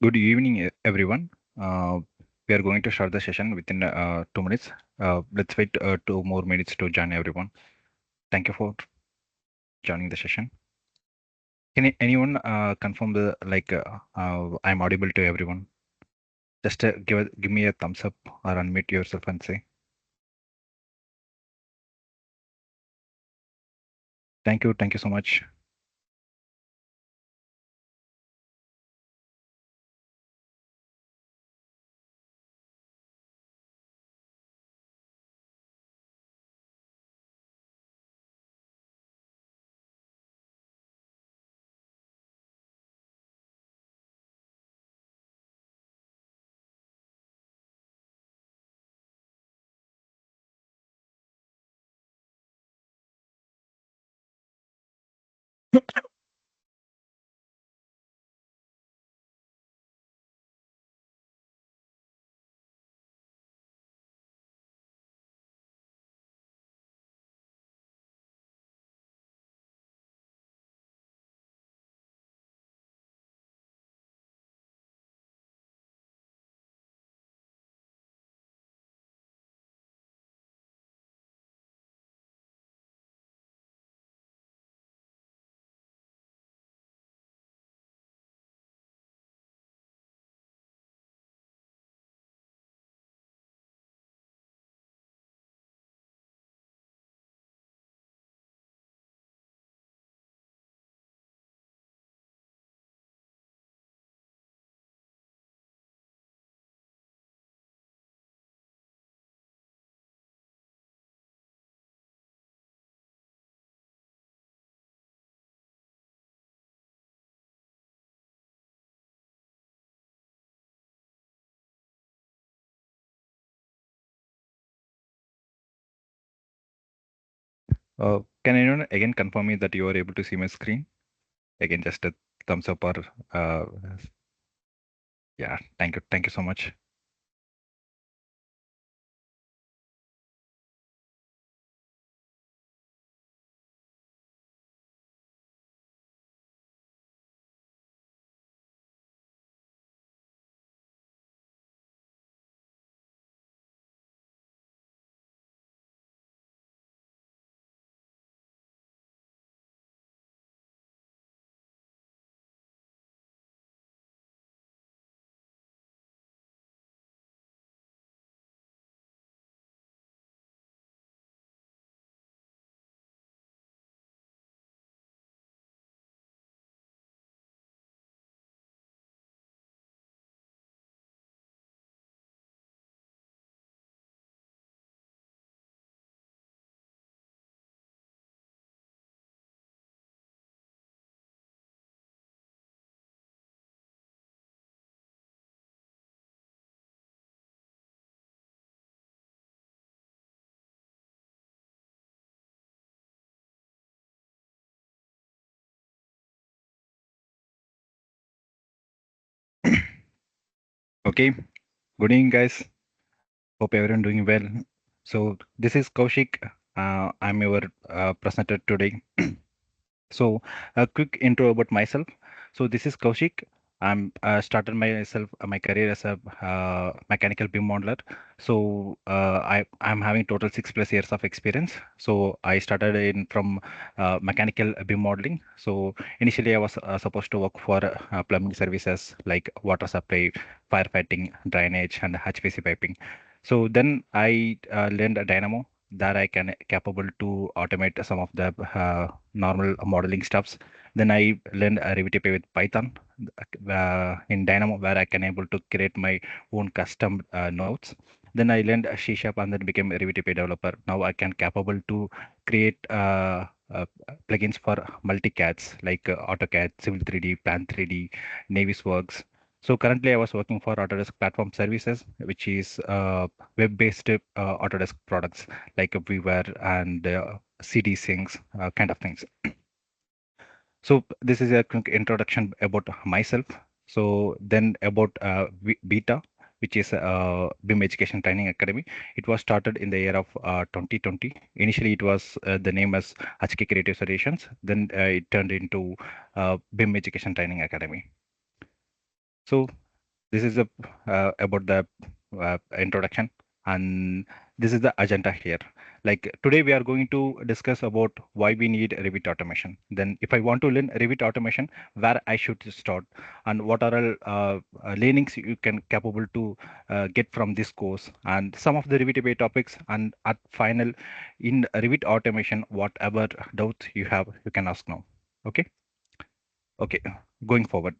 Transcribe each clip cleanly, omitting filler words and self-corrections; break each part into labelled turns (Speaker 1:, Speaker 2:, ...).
Speaker 1: Good evening, everyone. Uh, we are going to start the session within 2 minutes. Let's wait 2 more minutes to join everyone. Thank you for joining the session. Can anyone confirm the I'm audible to everyone? Just give me a thumbs up or unmute yourself and say thank you. Thank you so much. Can anyone again confirm me that you are able to see my screen? Again, just a thumbs up or uh, yeah. Thank you. Thank you so much. Okay. Good evening, guys. Hope everyone doing well. So this is Kaushik. I'm your presenter today. So a quick intro about myself. So this is Kaushik. I'm started myself my career as a mechanical BIM modeler. So I'm having total 6+ years of experience. So I started in from mechanical BIM modeling. So initially I was supposed to work for plumbing services like water supply, firefighting, drainage, and HPC piping. So then I learned a Dynamo that I can capable to automate some of the normal modeling stuffs. Then I learned Revit with Python in Dynamo, where I can able to create my own custom nodes. Then I learned C# and then became a Revit developer. Now I can capable to create plugins for multicads like AutoCAD, Civil 3D, Plan 3D, Navisworks. So currently I was working for Autodesk Platform Services, which is web-based Autodesk products like Weaver and CD syncs, kind of things. So this is a quick introduction about myself. So then about Beta, which is BIM Education Training Academy. It was started in the year of 2020. Initially, it was the name as HK Creative Solutions. Then it turned into BIM Education Training Academy. So this is about the introduction, and this is the agenda here. Like today, we are going to discuss about why we need Revit automation. Then, if I want to learn Revit automation, where I should start, and what are all learnings you can capable to get from this course, and some of the Revit way topics, and at final, in Revit automation, whatever doubts you have, you can ask now. Okay. Okay. Going forward.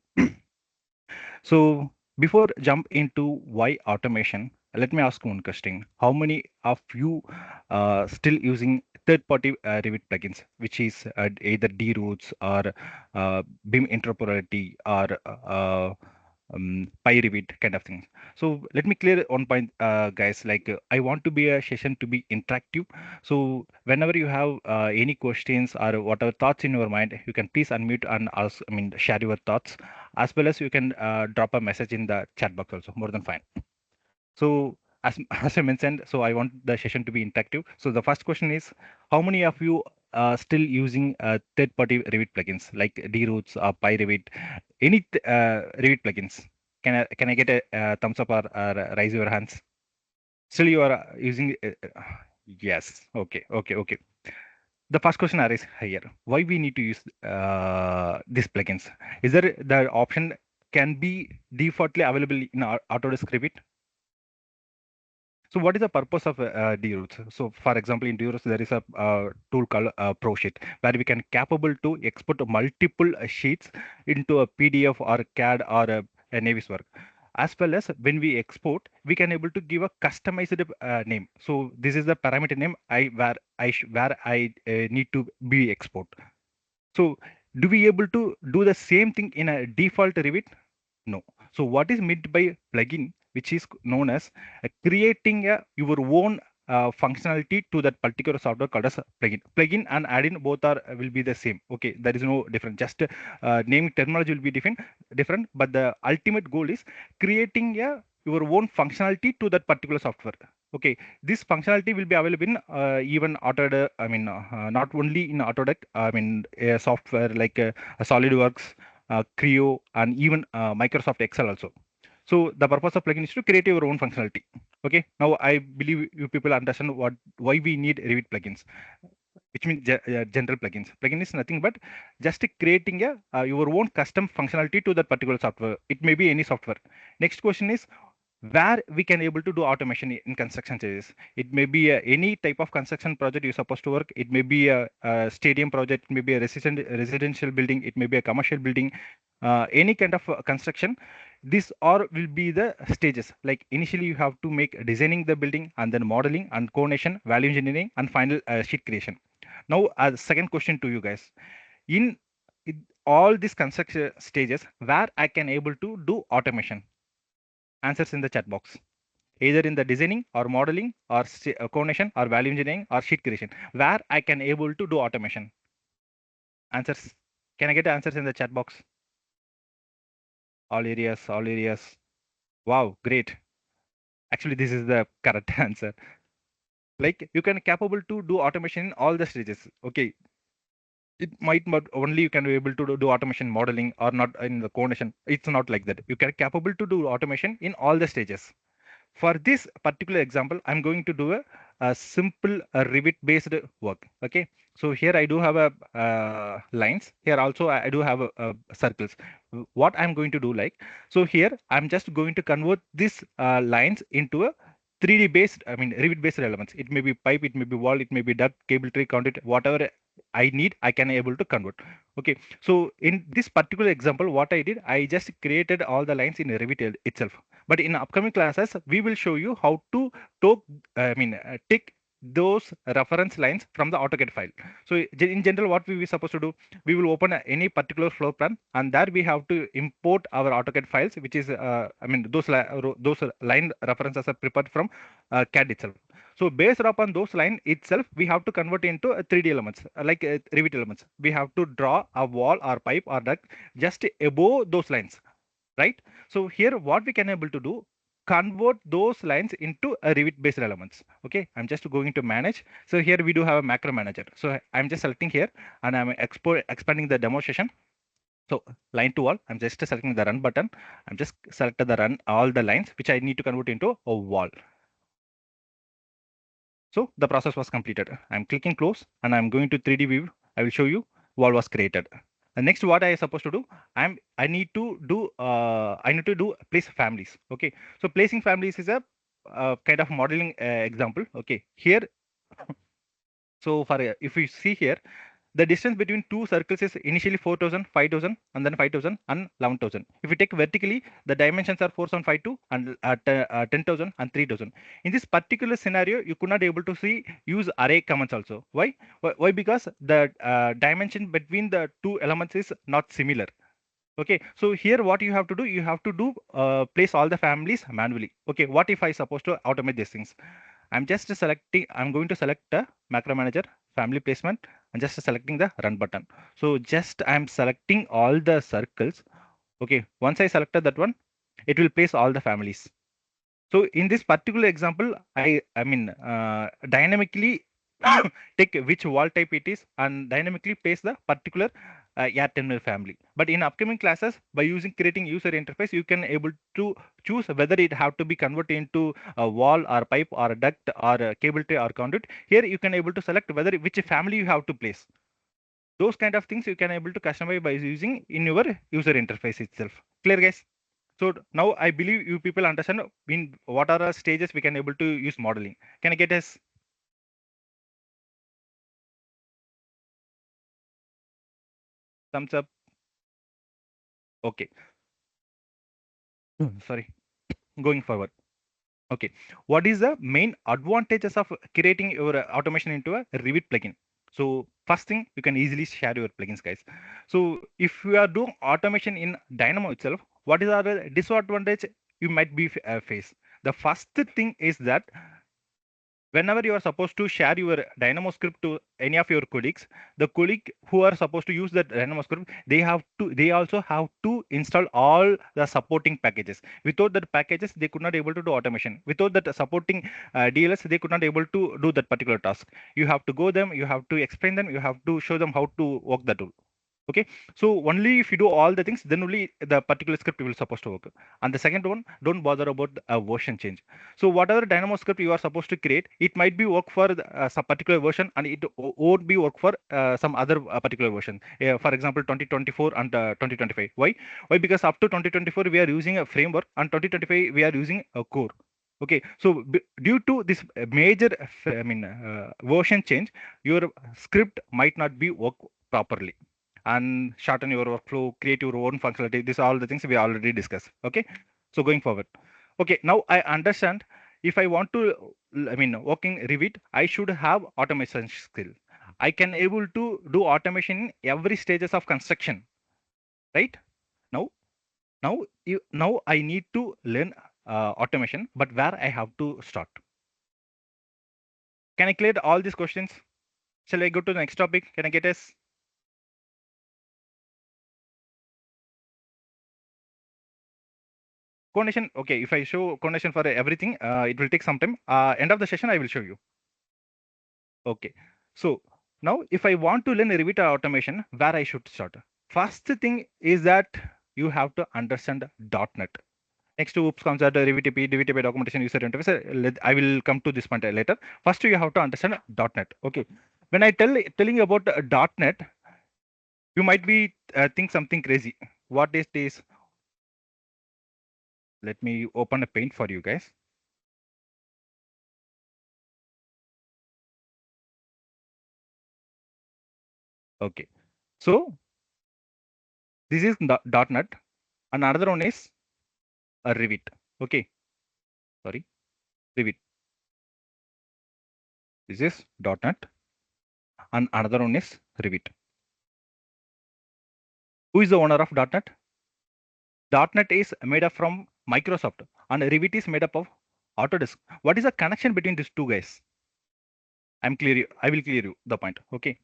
Speaker 1: So before jump into why automation, let me ask one question. How many of you still using third-party Revit plugins, which is either D-Roots or BIM interoperability or PyRevit kind of things? So let me clear one point, guys. Like I want to be a session to be interactive. So whenever you have any questions or whatever thoughts in your mind, you can please unmute and ask. I mean, share your thoughts, as well as you can drop a message in the chat box also, more than fine. So as, as I mentioned, so I want the session to be interactive. So the first question is, how many of you are still using third-party Revit plugins like D-Roots or PyRevit, any Revit plugins? Can I get a thumbs up or raise your hands? Still you are using, yes, okay. The first question arises here. Why we need to use these plugins? Is there the option can be defaultly available in our Autodesk Revit? So what is the purpose of D-Roots? So for example, in D-Roots, there is a tool called ProSheet, where we can capable to export multiple sheets into a PDF or a CAD or a Navis work. As well as when we export, we can able to give a customized name. So this is the parameter name where I need to be export. So do we able to do the same thing in a default Revit? No. So what is meant by plugin, which is known as creating your own functionality to that particular software called as a plugin. Plugin and add-in both are will be the same. Okay, there is no difference. Just naming terminology will be different, but the ultimate goal is creating your own functionality to that particular software. Okay, this functionality will be available in even Autodesk. I mean, not only in Autodesk. I mean, a software like SolidWorks, Creo, and even Microsoft Excel also. So the purpose of plugin is to create your own functionality. Okay. Now I believe you people understand why we need Revit plugins, which means general plugins. Plugin is nothing but just creating your own custom functionality to that particular software. It may be any software. Next question is where we can able to do automation in construction stages. It may be any type of construction project you're supposed to work. It may be a stadium project, it may be a residential building, it may be a commercial building, any kind of construction. This or will be the stages. Like initially you have to make designing the building, and then modeling and coordination, value engineering, and final sheet creation. Now, second question to you guys. In all these construction stages, where I can able to do automation? Answers in the chat box. Either in the designing or modeling or coordination or value engineering or sheet creation, where I can able to do automation. Answers. Can I get answers in the chat box? All areas, all areas. Wow, great. Actually, this is the correct answer. Like you can capable to do automation in all the stages. Okay, it might not only you can be able to do automation modeling or not in the coordination. It's not like that. You can capable to do automation in all the stages. For this particular example, I'm going to do a simple Revit based work. Okay. So here I do have a lines. Here also I do have circles. What I'm going to do like, so here I'm just going to convert these lines into a 3D based, I mean Revit based elements. It may be pipe, it may be wall, it may be duct, cable tree, conduit, whatever I need, I can able to convert. Okay. So in this particular example, what I did, I just created all the lines in Revit itself. But in upcoming classes, we will show you how to take those reference lines from the AutoCAD file. So in general, what we were supposed to do, we will open any particular floor plan, and there we have to import our AutoCAD files, which is, those line references are prepared from CAD itself. So based upon those line itself, we have to convert into 3D elements, like Revit elements. We have to draw a wall or pipe or duct just above those lines, right? So here what we can able to do, convert those lines into a Revit based elements. Okay, I'm just going to manage. So here we do have a macro manager. So I'm just selecting here, and I'm expanding the demo session. So line to wall, I'm just selecting the run button. I'm just selected the run all the lines which I need to convert into a wall. So the process was completed. I'm clicking close and I'm going to 3D view. I will show you wall was created. And next, what I supposed to do? I need to do place families. Okay. So placing families is a kind of modeling example. Okay. Here, so for if you see here, the distance between two circles is initially 4,000, 5,000, and then 5,000 and 11,000. If you take vertically, the dimensions are 4,752 and 10,000 and 3,000. In this particular scenario, you could not able to see use array commands also. Why? Why? Because the dimension between the two elements is not similar. Okay, so here what you have to do, you have to do place all the families manually. Okay, what if I supposed to automate these things? I'm going to select the macro manager family placement and just selecting the run button. So just I'm selecting all the circles. Okay, once I selected that one, it will place all the families. So in this particular example, dynamically take which wall type it is and dynamically paste the particular air terminal family. But in upcoming classes, by using creating user interface, you can able to choose whether it have to be converted into a wall or pipe or a duct or a cable tray or conduit. Here you can able to select whether which family you have to place. Those kind of things you can able to customize by using in your user interface itself. Clear, guys? So now I believe you people understand in what are the stages we can able to use modeling. Can I get a thumbs up? Okay. Sorry. Going forward. Okay. What is the main advantages of creating your automation into a Revit plugin? So first thing, you can easily share your plugins, guys. So if you are doing automation in Dynamo itself, what is the disadvantage you might be face? The first thing is that whenever you are supposed to share your Dynamo script to any of your colleagues, the colleague who are supposed to use that Dynamo script, they also have to install all the supporting packages. Without that packages, they could not able to do automation. Without that supporting DLS, they could not able to do that particular task. You have to go them, you have to explain them, you have to show them how to work the tool. Okay, so only if you do all the things, then only the particular script will supposed to work. And the second one, don't bother about a version change. So whatever Dynamo script you are supposed to create, it might be work for some particular version and it won't be work for some other particular version. For example, 2024 and 2025. Why? Because up to 2024 we are using a framework and 2025 we are using a core. Okay, so due to this major version change, your script might not be work properly and shorten your workflow, create your own functionality. These are all the things we already discussed. Okay, so going forward. Okay, now I understand if I want to, working Revit, I should have automation skill. I can able to do automation in every stages of construction, right? Now, now I need to learn automation, but where I have to start? Can I clear all these questions? Shall I go to the next topic? Can I get us? Coordination, okay, if I show coordination for everything, it will take some time. End of the session, I will show you. Okay, so now if I want to learn Revit automation, where I should start? First thing is that you have to understand .NET. Next, oops, comes at DVTP documentation user interface. I will come to this point later. First, you have to understand .NET. Okay, when I telling you about .NET, you might be think something crazy. What is this? Let me open a paint for you guys. Okay, so this is .NET, and another one is a Revit. Okay, sorry, Revit. This is .NET, and another one is Revit. Who is the owner of .NET? .NET is made up from Microsoft, and Revit is made up of Autodesk. What is the connection between these two guys? I will clear you the point. Okay,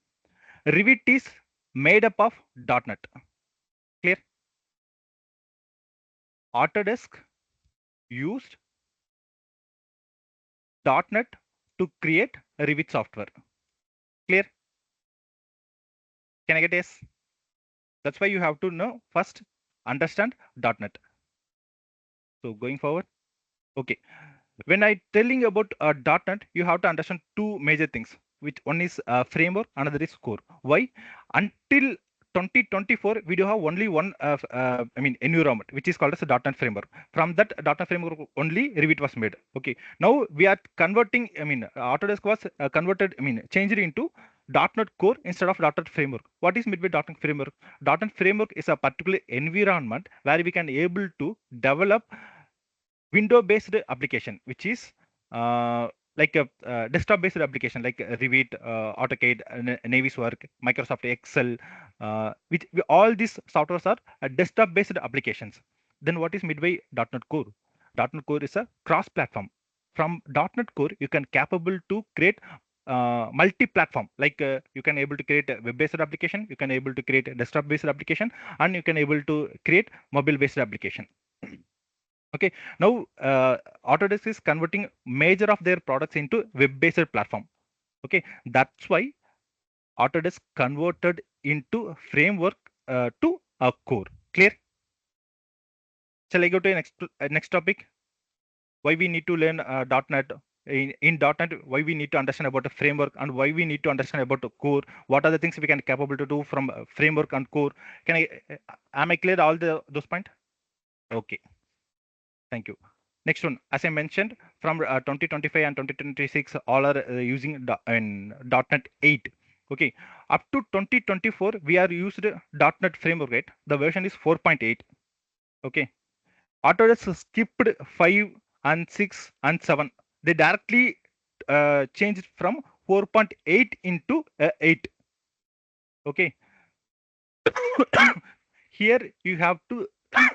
Speaker 1: Revit is made up of .NET. Clear? Autodesk used .NET to create Revit software. Clear? Can I get yes? That's why you have to know first understand .NET. So going forward, okay. When I telling about .NET, you have to understand two major things. Which one is framework, another is core. Why? Until 2024, we do have only one, environment, which is called as a .NET framework. From that .NET framework only Revit was made. Okay. Now we are converting. Autodesk was converted. Changed into .NET Core instead of .NET Framework. What is meant by .NET Framework? .NET Framework is a particular environment where we can able to develop window-based application, which is like a desktop-based application like Revit, AutoCAD, Naviswork, Microsoft Excel, all these softwares are desktop-based applications. Then what is made by .NET Core? .NET Core is a cross-platform. From .NET Core, you can capable to create multi-platform. Like you can able to create a web-based application, you can able to create a desktop-based application, and you can able to create mobile-based application. Okay, now Autodesk is converting major of their products into web-based platform. Okay, that's why Autodesk converted into framework to a core. Clear? Shall I go to next topic? Why we need to learn .NET in .NET? Why we need to understand about the framework and why we need to understand about the core? What are the things we can capable to do from framework and core? Can I? Am I clear all those points? Okay. Thank you. Next one, as I mentioned, from 2025 and 2026, all are using .NET 8. Okay, up to 2024, we are used .NET framework, right? The version is 4.8. Okay, Autodesk skipped 5 and 6 and 7. They directly changed from 4.8 into 8. Okay, here you have to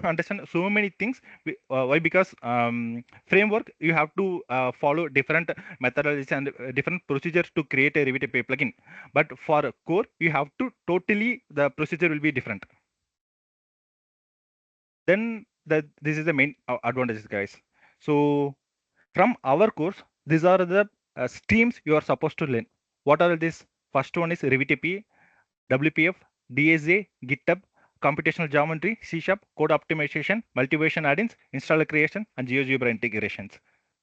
Speaker 1: understand so many things. Why? Because framework you have to follow different methodologies and different procedures to create a Revit API plugin, but for a core you have to totally the procedure will be different. Then this is the main advantages, guys. So from our course, these are the streams you are supposed to learn. What are these? First one is Revit API, WPF, DSA, GitHub, computational geometry, C#, code optimization, multi-version add-ins, installer creation, and GeoGebra integrations.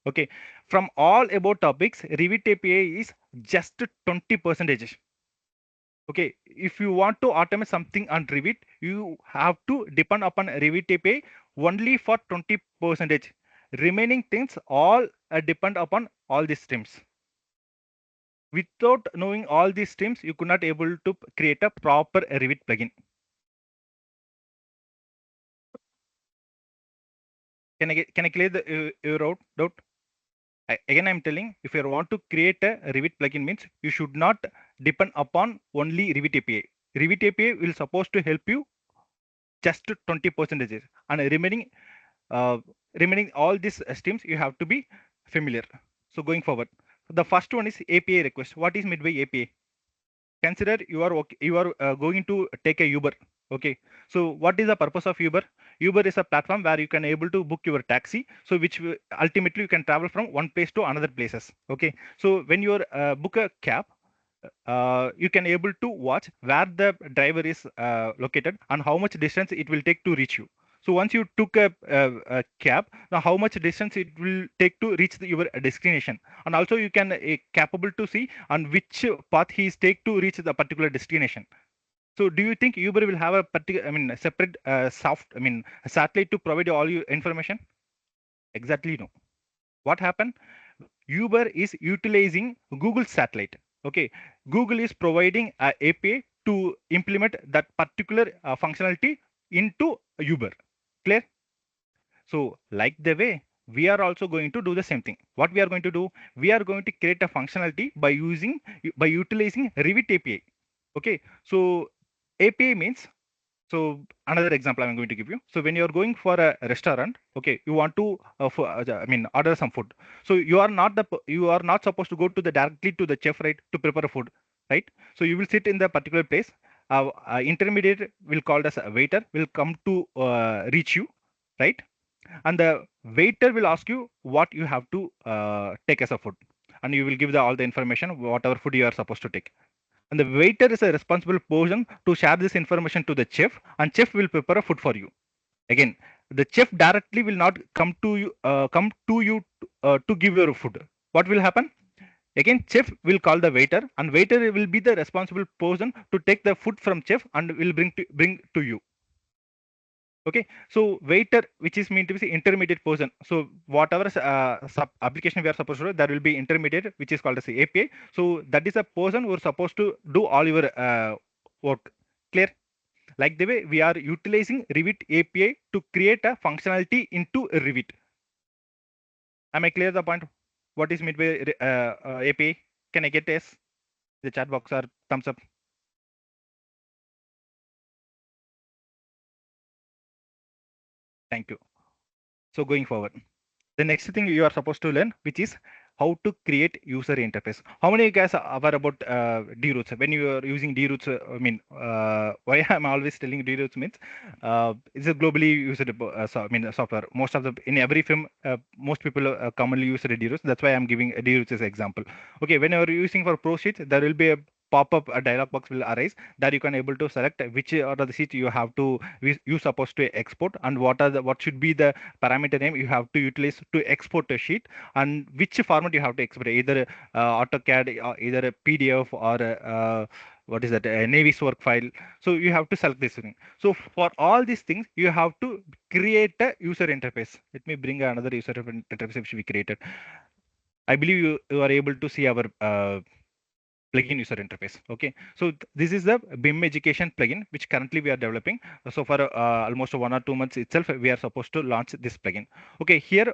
Speaker 1: Okay, from all about topics, Revit API is just 20%. Okay, if you want to automate something on Revit, you have to depend upon Revit API only for 20%. Remaining things all depend upon all these streams. Without knowing all these streams, you could not able to create a proper Revit plugin. Can I clear your doubt? Again, I'm telling, if you want to create a Revit plugin means you should not depend upon only Revit API. Revit API will supposed to help you just 20%, and uh, remaining all these streams you have to be familiar. So going forward, the first one is API request. What is meant by API? Consider you are going to take a Uber. Okay, so what is the purpose of Uber? Uber is a platform where you can able to book your taxi, so which ultimately you can travel from one place to another places. Okay, so when you book a cab, you can able to watch where the driver is located and how much distance it will take to reach you. So once you took a cab, now how much distance it will take to reach your destination, and also you can capable to see on which path he is take to reach the particular destination. So do you think Uber will have a particular, a separate a satellite to provide you all your information? Exactly no. What happened? Uber is utilizing Google satellite. Okay, Google is providing a API to implement that particular functionality into Uber. Clear? So, like the way we are also going to do the same thing. What we are going to do? We are going to create a functionality by utilizing Revit API. Okay, so API means, so another example I'm going to give you. So when you're going for a restaurant, okay, you want to order some food. So you are not supposed to go to the directly to the chef, right, to prepare a food, right? So you will sit in the particular place. Intermediate will called as a waiter will come to reach you, right? And the waiter will ask you what you have to take as a food, and you will give all the information whatever food you are supposed to take. And the waiter is a responsible person to share this information to the chef, and chef will prepare a food for you. Again, the chef directly will not come to you to give your food. What will happen? Again, chef will call the waiter, and waiter will be the responsible person to take the food from chef and will bring to you. Okay, so waiter, which is meant to be intermediate person. So whatever sub application we are supposed to do, there will be intermediate, which is called as the API. So that is a person who is supposed to do all your work. Clear? Like the way we are utilizing Revit API to create a functionality into Revit. Am I clear the point? What is meant by API? Can I get yes? The chat box or thumbs up? Thank you. So going forward, the next thing you are supposed to learn, which is how to create user interface. How many guys are aware about D-routes? When you are using D-routes, why I'm always telling D-routes means it's a globally used software. Most of the in every film, most people commonly use the D-routes. That's why I'm giving D-routes as an example. Okay, when you are using for Pro Sheets, there will be a pop-up a dialog box will arise that you can able to select which are the sheet you have to you supposed to export, and what should be the parameter name you have to utilize to export a sheet, and which format you have to export, either AutoCAD or either a PDF or what is that, a Navis work file. So you have to select this thing. So for all these things, you have to create a user interface. Let me bring another user interface which we created. I believe you are able to see our plugin user interface. Okay, so this is the BIM education plugin which currently we are developing. So for almost 1 or 2 months itself, we are supposed to launch this plugin. Okay, here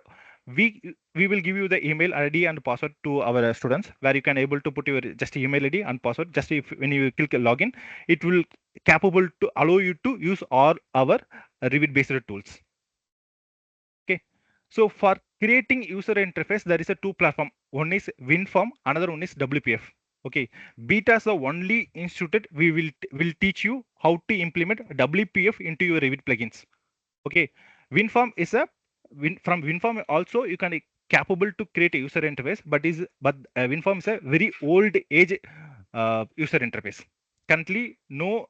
Speaker 1: we will give you the email ID and password to our students, where you can able to put your just email ID and password. Just if when you click login, it will capable to allow you to use all our Revit based tools. Okay. So for creating user interface, there is a two platform. One is WinForm, another one is WPF. Okay. Beta is the only institute will teach you how to implement WPF into your Revit plugins. Okay. WinForm is a from WinForm also you can capable to create a user interface, but WinForm is a very old age user interface. Currently, no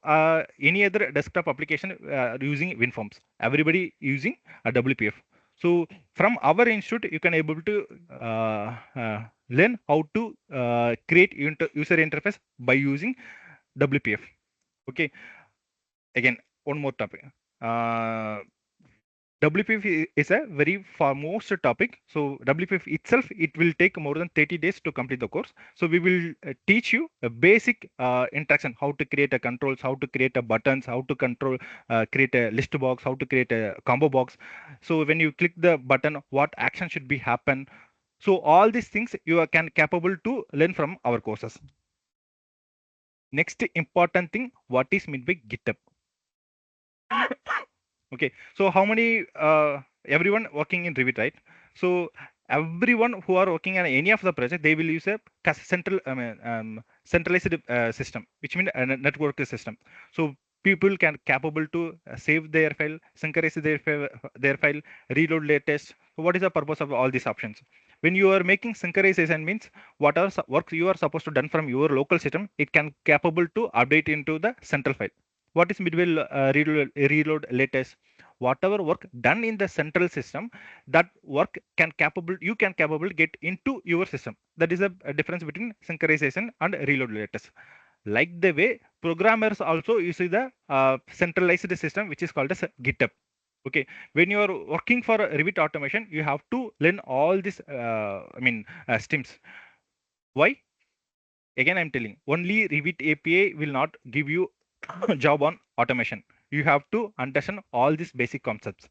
Speaker 1: any other desktop application using WinForms. Everybody using a WPF. So from our institute, you can able to learn how to create user interface by using WPF. Okay. Again, one more topic. Uh, WPF is a very foremost topic. So WPF itself, it will take more than 30 days to complete the course. So we will teach you a basic interaction, how to create a controls, how to create a buttons, how to create a list box, how to create a combo box. So when you click the button, what action should be happen. So all these things you can capable to learn from our courses. Next important thing, what is meant by GitHub? Okay, so how many everyone working in Revit, right? So everyone who are working on any of the project, they will use a centralized system, which means a network system. So people can capable to save their file, synchronize their file, reload latest. So what is the purpose of all these options? When you are making synchronization means whatever work you are supposed to done from your local system, it can capable to update into the central file. What is midway reload latest? Whatever work done in the central system, that work can capable you can capable get into your system. That is a difference between synchronization and reload latest. Like the way programmers also use the centralized system, which is called as GitHub. Okay, when you are working for Revit automation, you have to learn all these streams. Why? Again, I'm telling only Revit API will not give you job on automation. You have to understand all these basic concepts.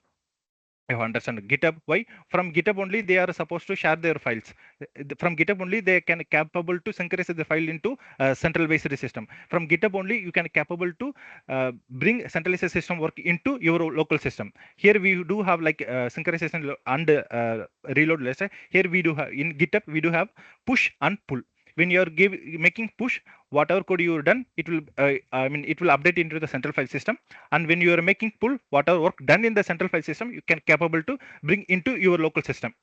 Speaker 1: You understand GitHub. Why? From GitHub only they are supposed to share their files. From GitHub only they can capable to synchronize the file into central based system. From GitHub only you can capable to bring centralized system work into your local system. Here we do have like synchronization and reload. Let's say here we do have in GitHub we do have push and pull. When you are making push, whatever code you have done, it will it will update into the central file system. And when you are making pull, whatever work done in the central file system, you can capable to bring into your local system.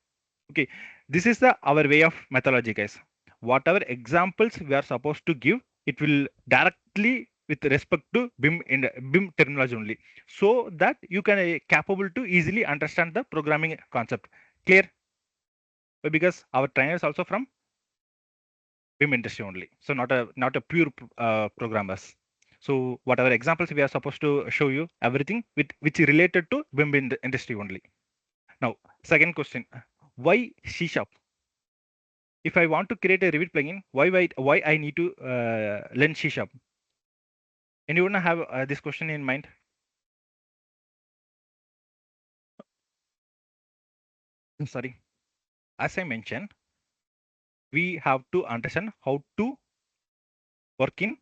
Speaker 1: Okay, this is the our way of methodology, guys. Whatever examples we are supposed to give, it will directly with respect to BIM in BIM terminology only, so that you can capable to easily understand the programming concept. Clear? Because our trainer is also from BIM industry only, so not a pure programmers. So whatever examples we are supposed to show you, everything with which is related to BIM industry only. Now, second question, why C sharp? If I want to create a Revit plugin, why I need to learn C sharp? Anyone have this question in mind? Sorry, as I mentioned, we have to understand how to work in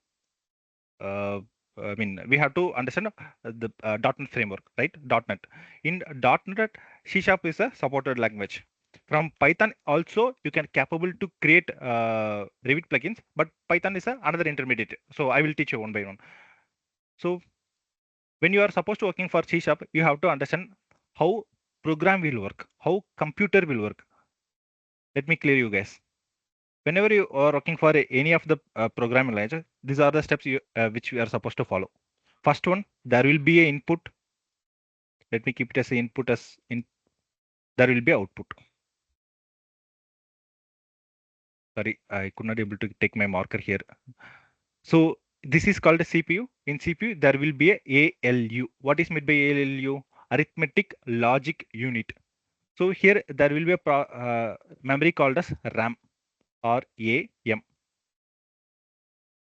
Speaker 1: I mean, we have to understand the .NET framework, right? .NET. In .NET, C Sharp is a supported language. From Python also, you can capable to create Revit plugins, but Python is another intermediate. So I will teach you one by one. So when you are supposed to working for C Sharp, you have to understand how program will work, how computer will work. Let me clear you guys. Whenever you are working for any of the programming language, these are the steps which we are supposed to follow. First one, there will be a input. Let me keep it as a input as in. There will be output. Sorry, I could not able to take my marker here. So this is called a CPU. In CPU, there will be a ALU. What is meant by ALU? Arithmetic Logic Unit. So here there will be a memory called as RAM or AM.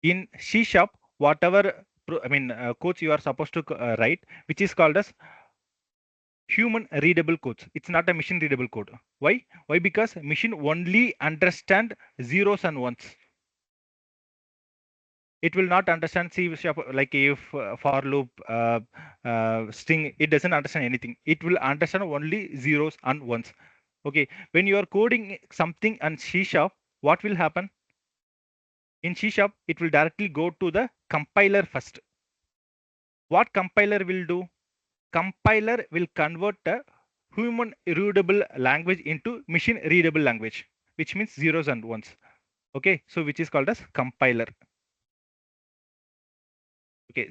Speaker 1: In C sharp, whatever codes you are supposed to write, which is called as human readable codes. It's not a machine readable code. Why? Because machine only understand zeros and ones. It will not understand C sharp, like if for loop, string. It doesn't understand anything. It will understand only zeros and ones. Okay. When you are coding something on C sharp, what will happen? In C sharp, it will directly go to the compiler first. What compiler will do? Compiler will convert a human readable language into machine readable language, which means zeros and ones. Okay, so which is called as compiler. Okay,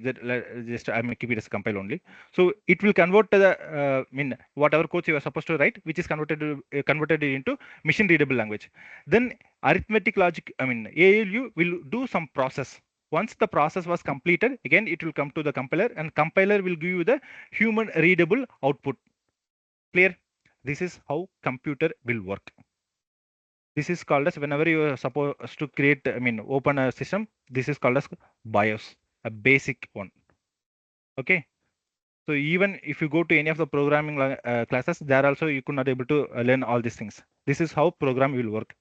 Speaker 1: just I'm keep it as compile only. So it will convert to the whatever codes you are supposed to write, which is converted into machine readable language. Then arithmetic logic, ALU will do some process. Once the process was completed, again it will come to the compiler, and compiler will give you the human readable output. Clear? This is how computer will work. This is called as, whenever you are supposed to create, open a system, this is called as BIOS, a basic one. Okay. So even if you go to any of the programming classes, there also you could not able to learn all these things. This is how program will work.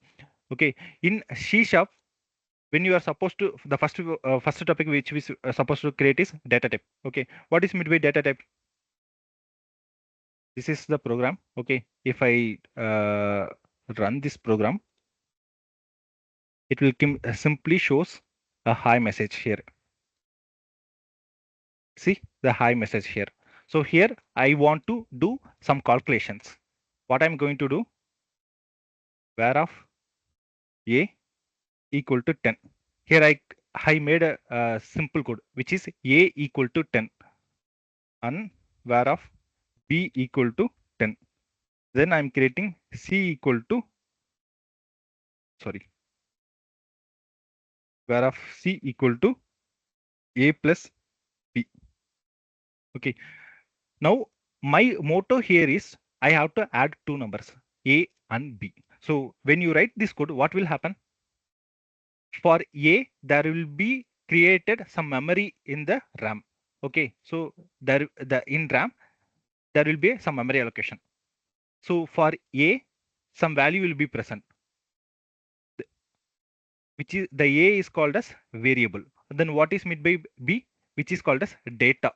Speaker 1: Okay. In C sharp, when you are supposed to, the first topic which we supposed to create is data type. Okay. What is meant by data type? This is the program. Okay. If I run this program, it will simply shows a hi message here. See the hi message here. So here I want to do some calculations. What I'm going to do, where of a equal to 10. Here I made a simple code which is a equal to 10 and where of b equal to 10. Then I'm creating c equal to, sorry, where of c equal to a plus b. Okay. Now my motto here is I have to add two numbers, a and b. So when you write this code, what will happen? For a, there will be created some memory in the RAM. Okay. So in RAM, there will be some memory allocation. So for a, some value will be present, which is the a is called as variable. Then what is meant by b, which is called as data.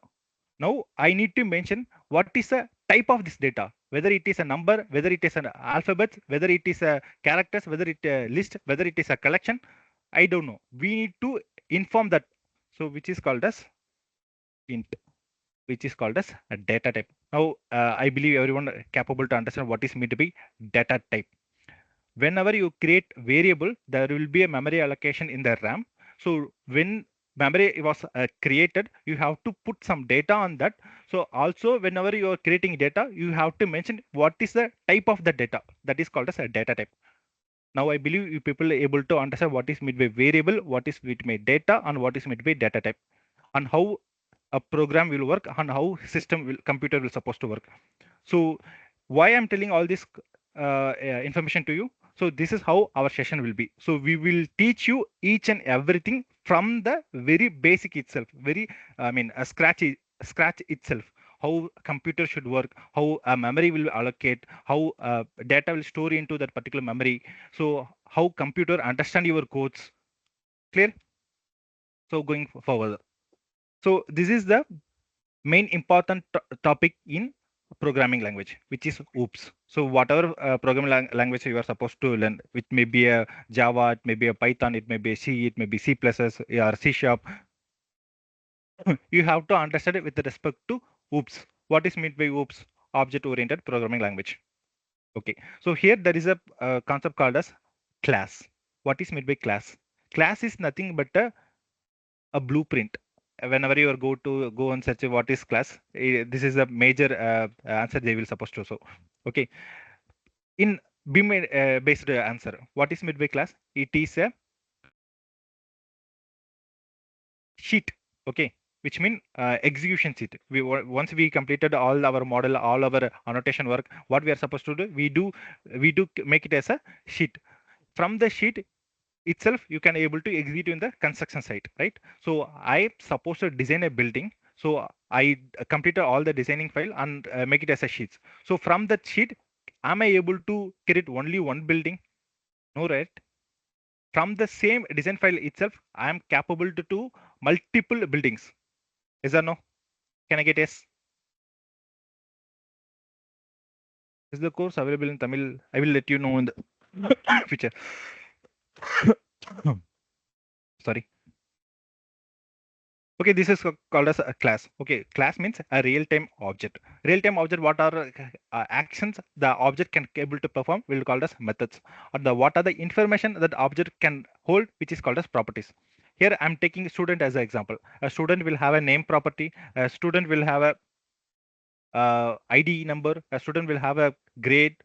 Speaker 1: Now I need to mention what is the type of this data, whether it is a number, whether it is an alphabet, whether it is a characters, whether it a list, whether it is a collection. I don't know. We need to inform that. So which is called as int, which is called as a data type. Now I believe everyone capable to understand what is meant to be data type. Whenever you create variable, there will be a memory allocation in the RAM. So when memory was created, you have to put some data on that. So also whenever you are creating data, you have to mention what is the type of the data. That is called as a data type. Now I believe you people are able to understand what is meant by variable, what is meant by data, and what is meant by data type, and how a program will work, and how system will computer will supposed to work. So why I'm telling all this information to you? So this is how our session will be. So we will teach you each and everything from the very basic itself, very I mean a scratch itself. How computer should work, how memory will allocate, how data will store into that particular memory. So how computer understand your codes. Clear? So going forward. So this is the main important topic in programming language, which is oops. So whatever programming language you are supposed to learn, which may be a Java, it may be a Python, it may be a C, it may be C++, or C sharp, you have to understand it with respect to oops. What is meant by oops? Object oriented programming language. Okay, so here there is a concept called as class. What is meant by class? Class is nothing but a blueprint. Whenever you are go and search what is class, this is a major answer they will supposed to. So okay, in beam based answer, what is meant by class? It is a sheet. Okay, which mean execution sheet. Once we completed all our model, all our annotation work, what we are supposed to do, we do make it as a sheet. From the sheet itself, you can able to execute in the construction site, right? So I supposed to design a building. So I completed all the designing file and make it as a sheets. So from that sheet, am I able to create only one building? No, right? From the same design file itself, I am capable to do multiple buildings. Is that no? Can I get yes? Is the course available in Tamil? I will let you know in the future. Sorry. Okay, this is called as a class. Okay, class means a real-time object. Real-time object, what are actions the object can able to perform will called as methods. Or the what are the information that object can hold, which is called as properties. Here I'm taking student as an example. A student will have a name property. A student will have a ID number. A student will have a grade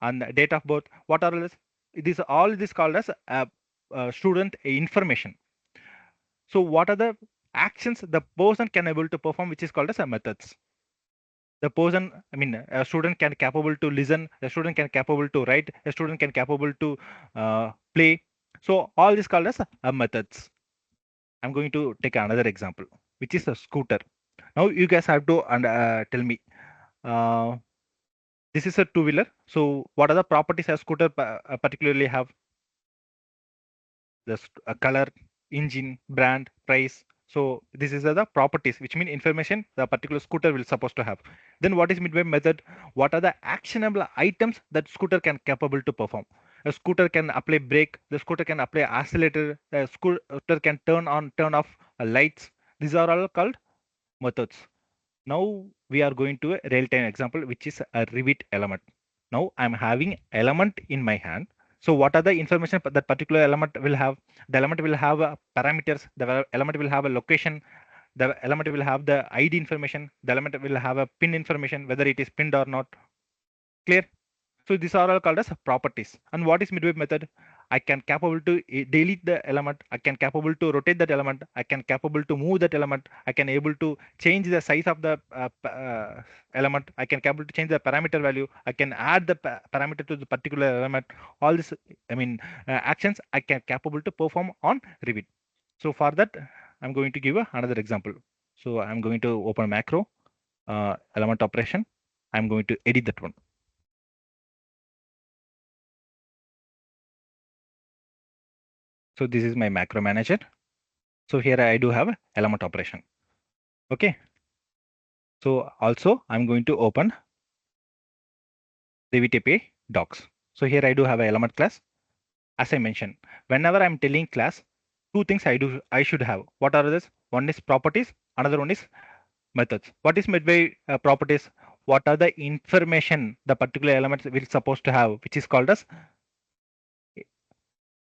Speaker 1: and date of birth. What are this? This all this called as student information. So what are the actions the person can able to perform, which is called as a methods? The person, I mean, a student can capable to listen, a student can capable to write, a student can capable to play. So all this called as a methods. I'm going to take another example, which is a scooter. Now you guys have to tell me. Uh, this is a two-wheeler. So what are the properties a scooter particularly have? The color, engine, brand, price. So this is the properties, which mean information the particular scooter will supposed to have. Then what is midway method? What are the actionable items that scooter can capable to perform? A scooter can apply brake. The scooter can apply accelerator. The scooter can turn on, turn off lights. These are all called methods. Now we are going to a real-time example, which is a Revit element. Now I'm having element in my hand. So what are the information that particular element will have? The element will have parameters. The element will have a location. The element will have the ID information. The element will have a pin information, whether it is pinned or not. Clear? So these are all called as properties. And what is midway method? I can capable to delete the element. I can capable to rotate that element. I can capable to move that element. I can able to change the size of the element. I can capable to change the parameter value. I can add the parameter to the particular element. All this, I mean, actions I can capable to perform on Revit. So for that, I'm going to give another example. So I'm going to open macro element operation. I'm going to edit that one. So this is my macro manager. So here I do have element operation. Okay. So also I'm going to open Revit API docs. So here I do have an element class. As I mentioned, whenever I'm telling class, two things I should have. What are this? One is properties, another one is methods. What is meant by properties? What are the information the particular elements will supposed to have, which is called as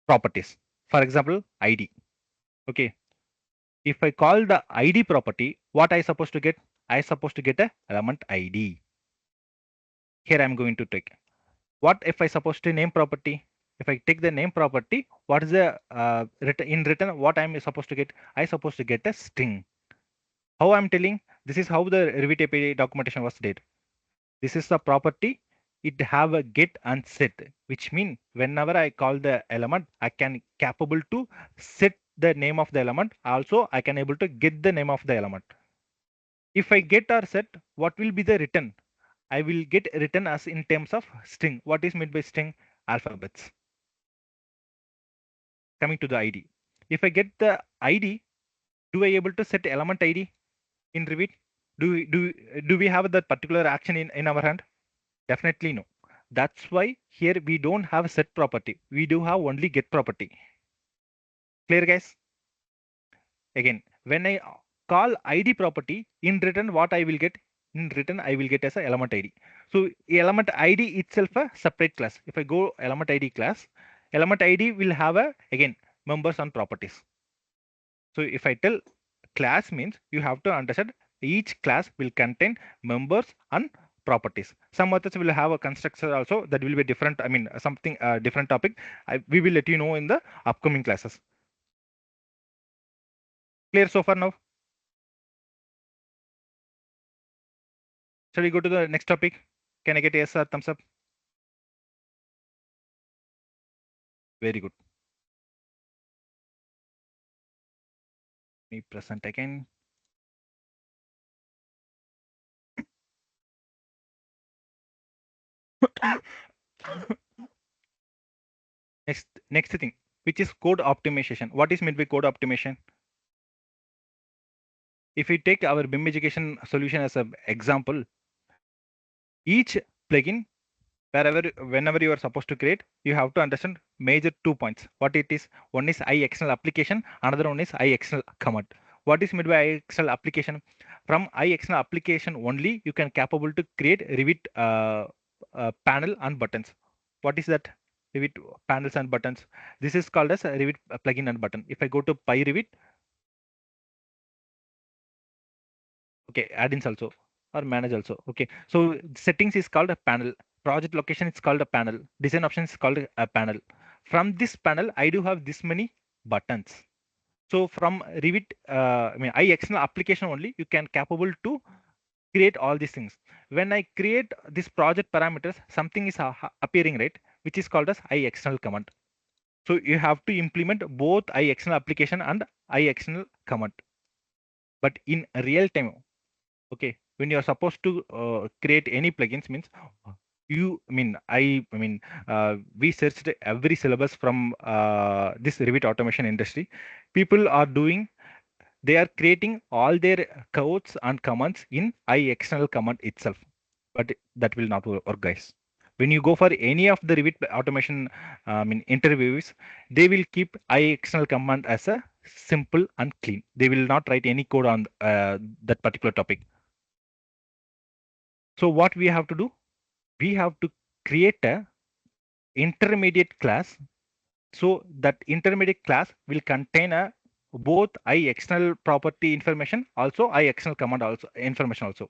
Speaker 1: properties. For example, ID. Okay. If I call the ID property, what I supposed to get? I supposed to get a element ID. Here I'm going to take. What if I supposed to name property? If I take the name property, what is the in return? What I'm supposed to get? I supposed to get a string. How I'm telling? This is how the Revit API documentation was did. This is the property. It have a get and set, which mean whenever I call the element, I can capable to set the name of the element. Also, I can able to get the name of the element. If I get or set, what will be the return? I will get written as in terms of string. What is meant by string? Alphabets. Coming to the ID. If I get the ID, do I able to set element ID in Revit? Do we have that particular action in our hand? Definitely no. That's why here we don't have set property. We do have only get property. Clear, guys? Again, when I call ID property, in return, what I will get? In return, I will get as a element ID. So element ID itself a separate class. If I go element ID class, element ID will have a again members and properties. So if I tell class means you have to understand each class will contain members and properties. Some methods will have a constructor also that will be different. I mean something different topic. We will let you know in the upcoming classes. Clear so far now? Shall we go to the next topic? Can I get a yes or thumbs up? Very good. Me present again. Next thing, which is code optimization. What is meant by code optimization? If we take our BIM education solution as an example, each plugin wherever whenever you are supposed to create, you have to understand major 2 points. What it is? One is external application, another one is external command. What is meant by external application? From external application only you can capable to create Revit panel and buttons. What is that? Revit panels and buttons. This is called as a Revit plugin and button. If I go to PyRevit, okay, add-ins also or manage also. Okay, so settings is called a panel. Project location is called a panel. Design options is called a panel. From this panel, I do have this many buttons. So from Revit, I mean, external application only, you can capable to create all these things. When I create this project parameters, something is appearing, right, which is called as external command. So you have to implement both external application and external command. But in real time, okay, when you are supposed to create any plugins means we searched every syllabus from this Revit automation industry. People are doing, they are creating all their codes and commands in external command itself, but that will not work, guys. When you go for any of the Revit automation interviews, they will keep external command as a simple and clean. They will not write any code on that particular topic. So what we have to do? We have to create a intermediate class. So that intermediate class will contain a both external property information, also external command also information also.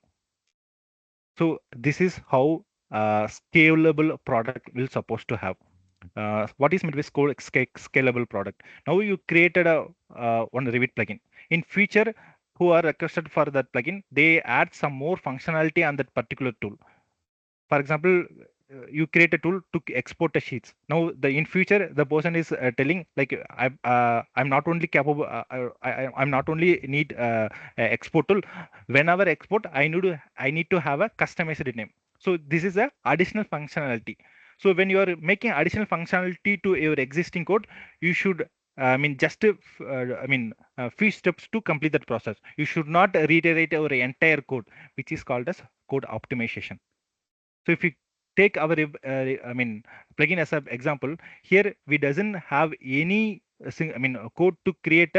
Speaker 1: So this is how scalable product will supposed to have. What is meant with scalable product? Now you created a one Revit plugin. In future, who are requested for that plugin, they add some more functionality on that particular tool. For example, you create a tool to export the sheets. Now the in future the person is telling like I'm not only capable, I'm not only need export tool. Whenever export, I need to have a customized name. So this is a additional functionality. So when you are making additional functionality to your existing code, you should just few steps to complete that process. You should not reiterate our entire code, which is called as code optimization. So if you take our plugin as an example, here we doesn't have any code to create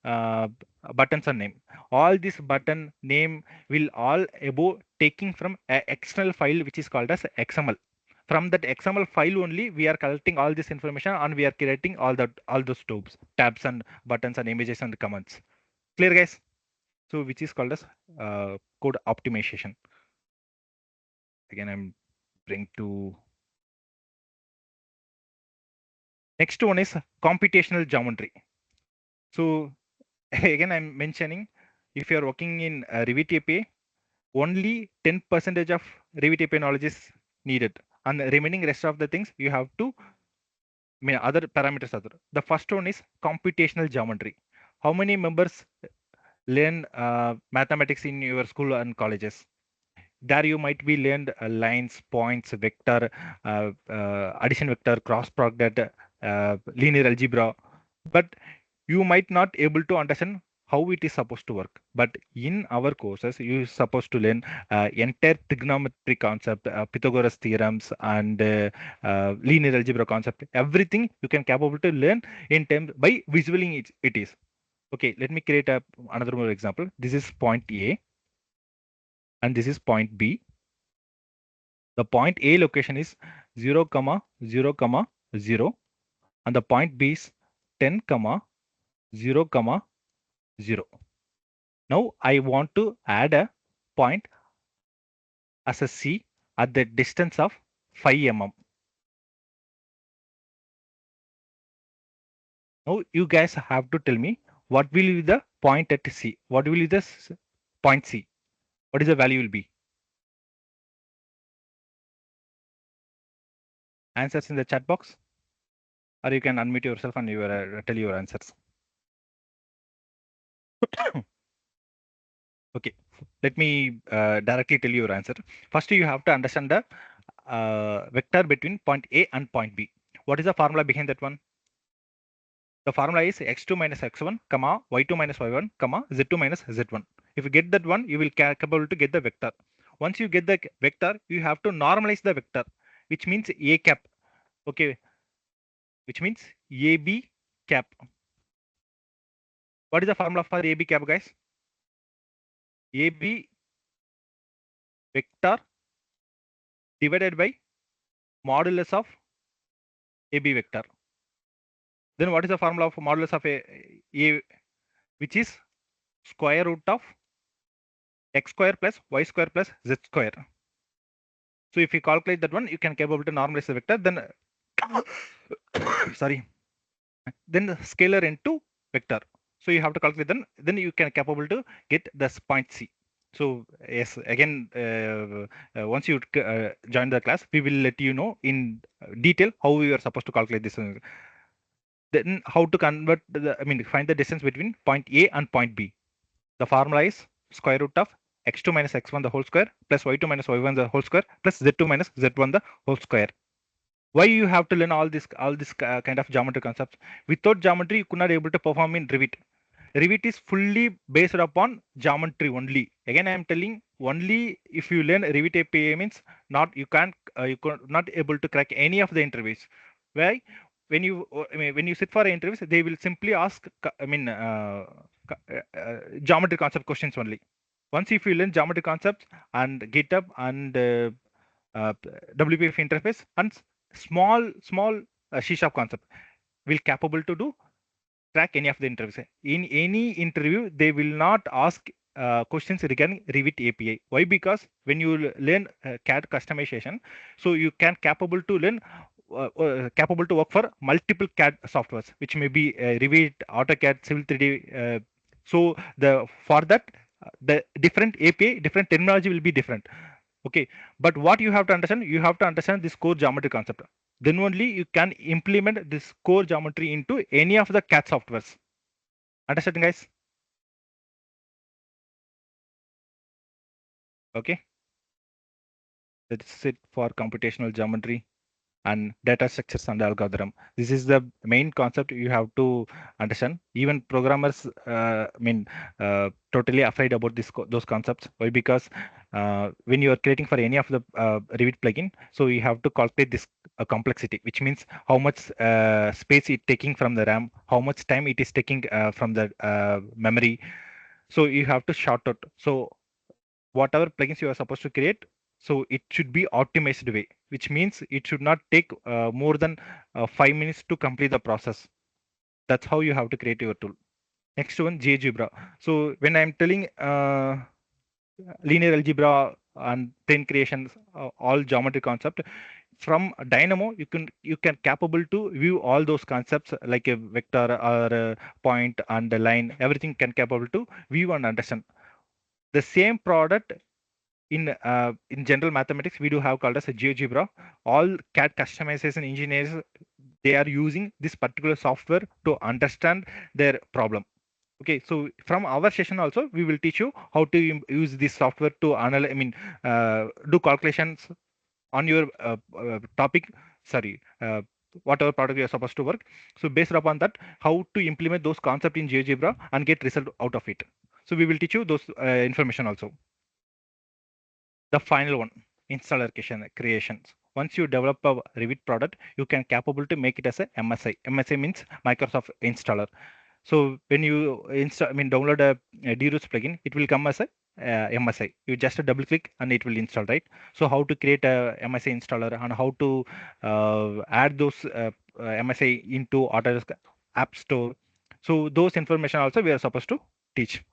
Speaker 1: uh, buttons or name. All this button name will all above taking from an external file which is called as XML. from that XML file only we are collecting all this information and we are creating all those tabs and buttons and images and comments. Clear, guys? So which is called as code optimization. Again, I'm bring to next one is computational geometry. So again, I'm mentioning if you are working in Revit API, only 10% of Revit API knowledge is needed, and the remaining rest of the things you have to other parameters. Other the first one is computational geometry. How many members learn mathematics in your school and colleges? There you might be learned lines, points, vector, addition vector, cross product, linear algebra, but you might not able to understand how it is supposed to work. But in our courses, you supposed to learn entire trigonometry concept, Pythagoras theorems, and linear algebra concept. Everything you can capable to learn in terms by visualizing it is. Okay, let me create another more example. This is point A and this is point B. The point A location is 0, 0, 0, and the point B is 10, 0, 0. Now I want to add a point as a C at the distance of 5 mm. Now you guys have to tell me what will be the point at C. What will be the point C? What is the value will be? Answers in the chat box, or you can unmute yourself and you tell your answers. Okay, let me directly tell you your answer. First, you have to understand the vector between point A and point B. What is the formula behind that one? The formula is x2 minus x1, comma y2 minus y1, comma z2 minus z1. If you get that one, you will capable to get the vector. Once you get the vector, you have to normalize the vector, which means a cap. Okay, which means AB cap. What is the formula for AB cap, guys? AB vector divided by modulus of AB vector. Then what is the formula of modulus of A, which is square root of x square plus y square plus z square. So if you calculate that one, you can capable to normalize the vector. Then sorry, then the scalar into vector. So you have to calculate then you can capable to get this point C. So yes, again, once you join the class, we will let you know in detail how we are supposed to calculate this. Then how to convert find the distance between point A and point B. The formula is square root of x2 minus x1 the whole square plus y2 minus y1 the whole square plus z2 minus z1 the whole square. Why you have to learn all this kind of geometry concepts? Without geometry, you could not able to perform in Revit. Revit is fully based upon geometry only. Again, I am telling only if you learn Revit API means not you can't you could not able to crack any of the interviews. Why? When you when you sit for interviews, they will simply ask geometry concept questions only. Once if you learn geometry concepts and GitHub and WPF interface and small C# concept will capable to do track any of the interviews. In any interview, they will not ask questions regarding Revit API. Why? Because when you learn CAD customization, so you can capable to learn capable to work for multiple CAD softwares, which may be Revit, AutoCAD, Civil 3D. So the for that the different API, different terminology will be different. Okay, but what you have to understand, you have to understand this core geometry concept. Then only you can implement this core geometry into any of the CAD softwares. Understand, guys? Okay, that's it for computational geometry and data structures and algorithm. This is the main concept you have to understand. Even programmers, totally afraid about those concepts. Why? Because when you are creating for any of the Revit plugin, so you have to calculate this complexity, which means how much space it taking from the RAM, how much time it is taking from the memory. So you have to short out. So whatever plugins you are supposed to create, So it should be optimized way, which means it should not take more than 5 minutes to complete the process. That's how you have to create your tool. Next one, GeoGebra. So when I'm telling linear algebra and plane creations, all geometry concept, from Dynamo, you can capable to view all those concepts like a vector or a point and a line. Everything can capable to view and understand. The same product in general mathematics we do have called as a GeoGebra. All CAD customization engineers, they are using this particular software to understand their problem. Okay, so from our session also we will teach you how to use this software to analyze, I mean, do calculations on your topic. Sorry, whatever product you are supposed to work. So based upon that, how to implement those concepts in GeoGebra and get result out of it. So we will teach you those information also. The final one, installer creations. Once you develop a Revit product, you can capable to make it as a MSI. MSI means Microsoft installer. So when you install, I mean, download a DRoots plugin, it will come as a MSI. You just double click and it will install, right? So how to create a MSI installer and how to add those MSI into Autodesk App Store. So those information also we are supposed to teach.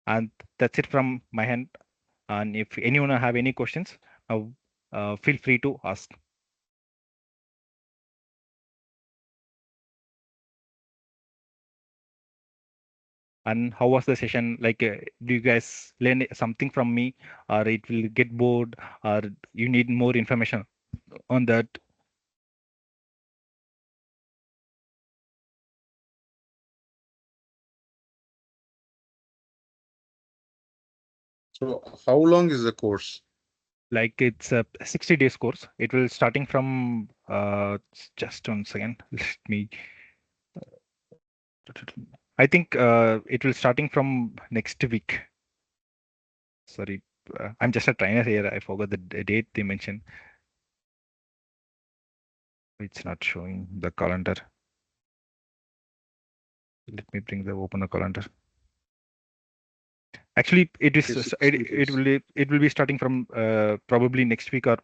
Speaker 1: And that's it from my hand. And if anyone have any questions, uh, feel free to ask. And how was the session? Like, do you guys learn something from me, or it will get bored, or you need more information on that?
Speaker 2: So how long is the course?
Speaker 1: Like, it's a 60 days course. It will starting from just 1 second. Let me. I think it will starting from next week. Sorry, I'm just a trainer here. I forgot the date they mentioned. It's not showing the calendar. Let me bring the open the calendar. Actually, it is
Speaker 2: Okay, 60 days.
Speaker 1: it will be starting from probably next week or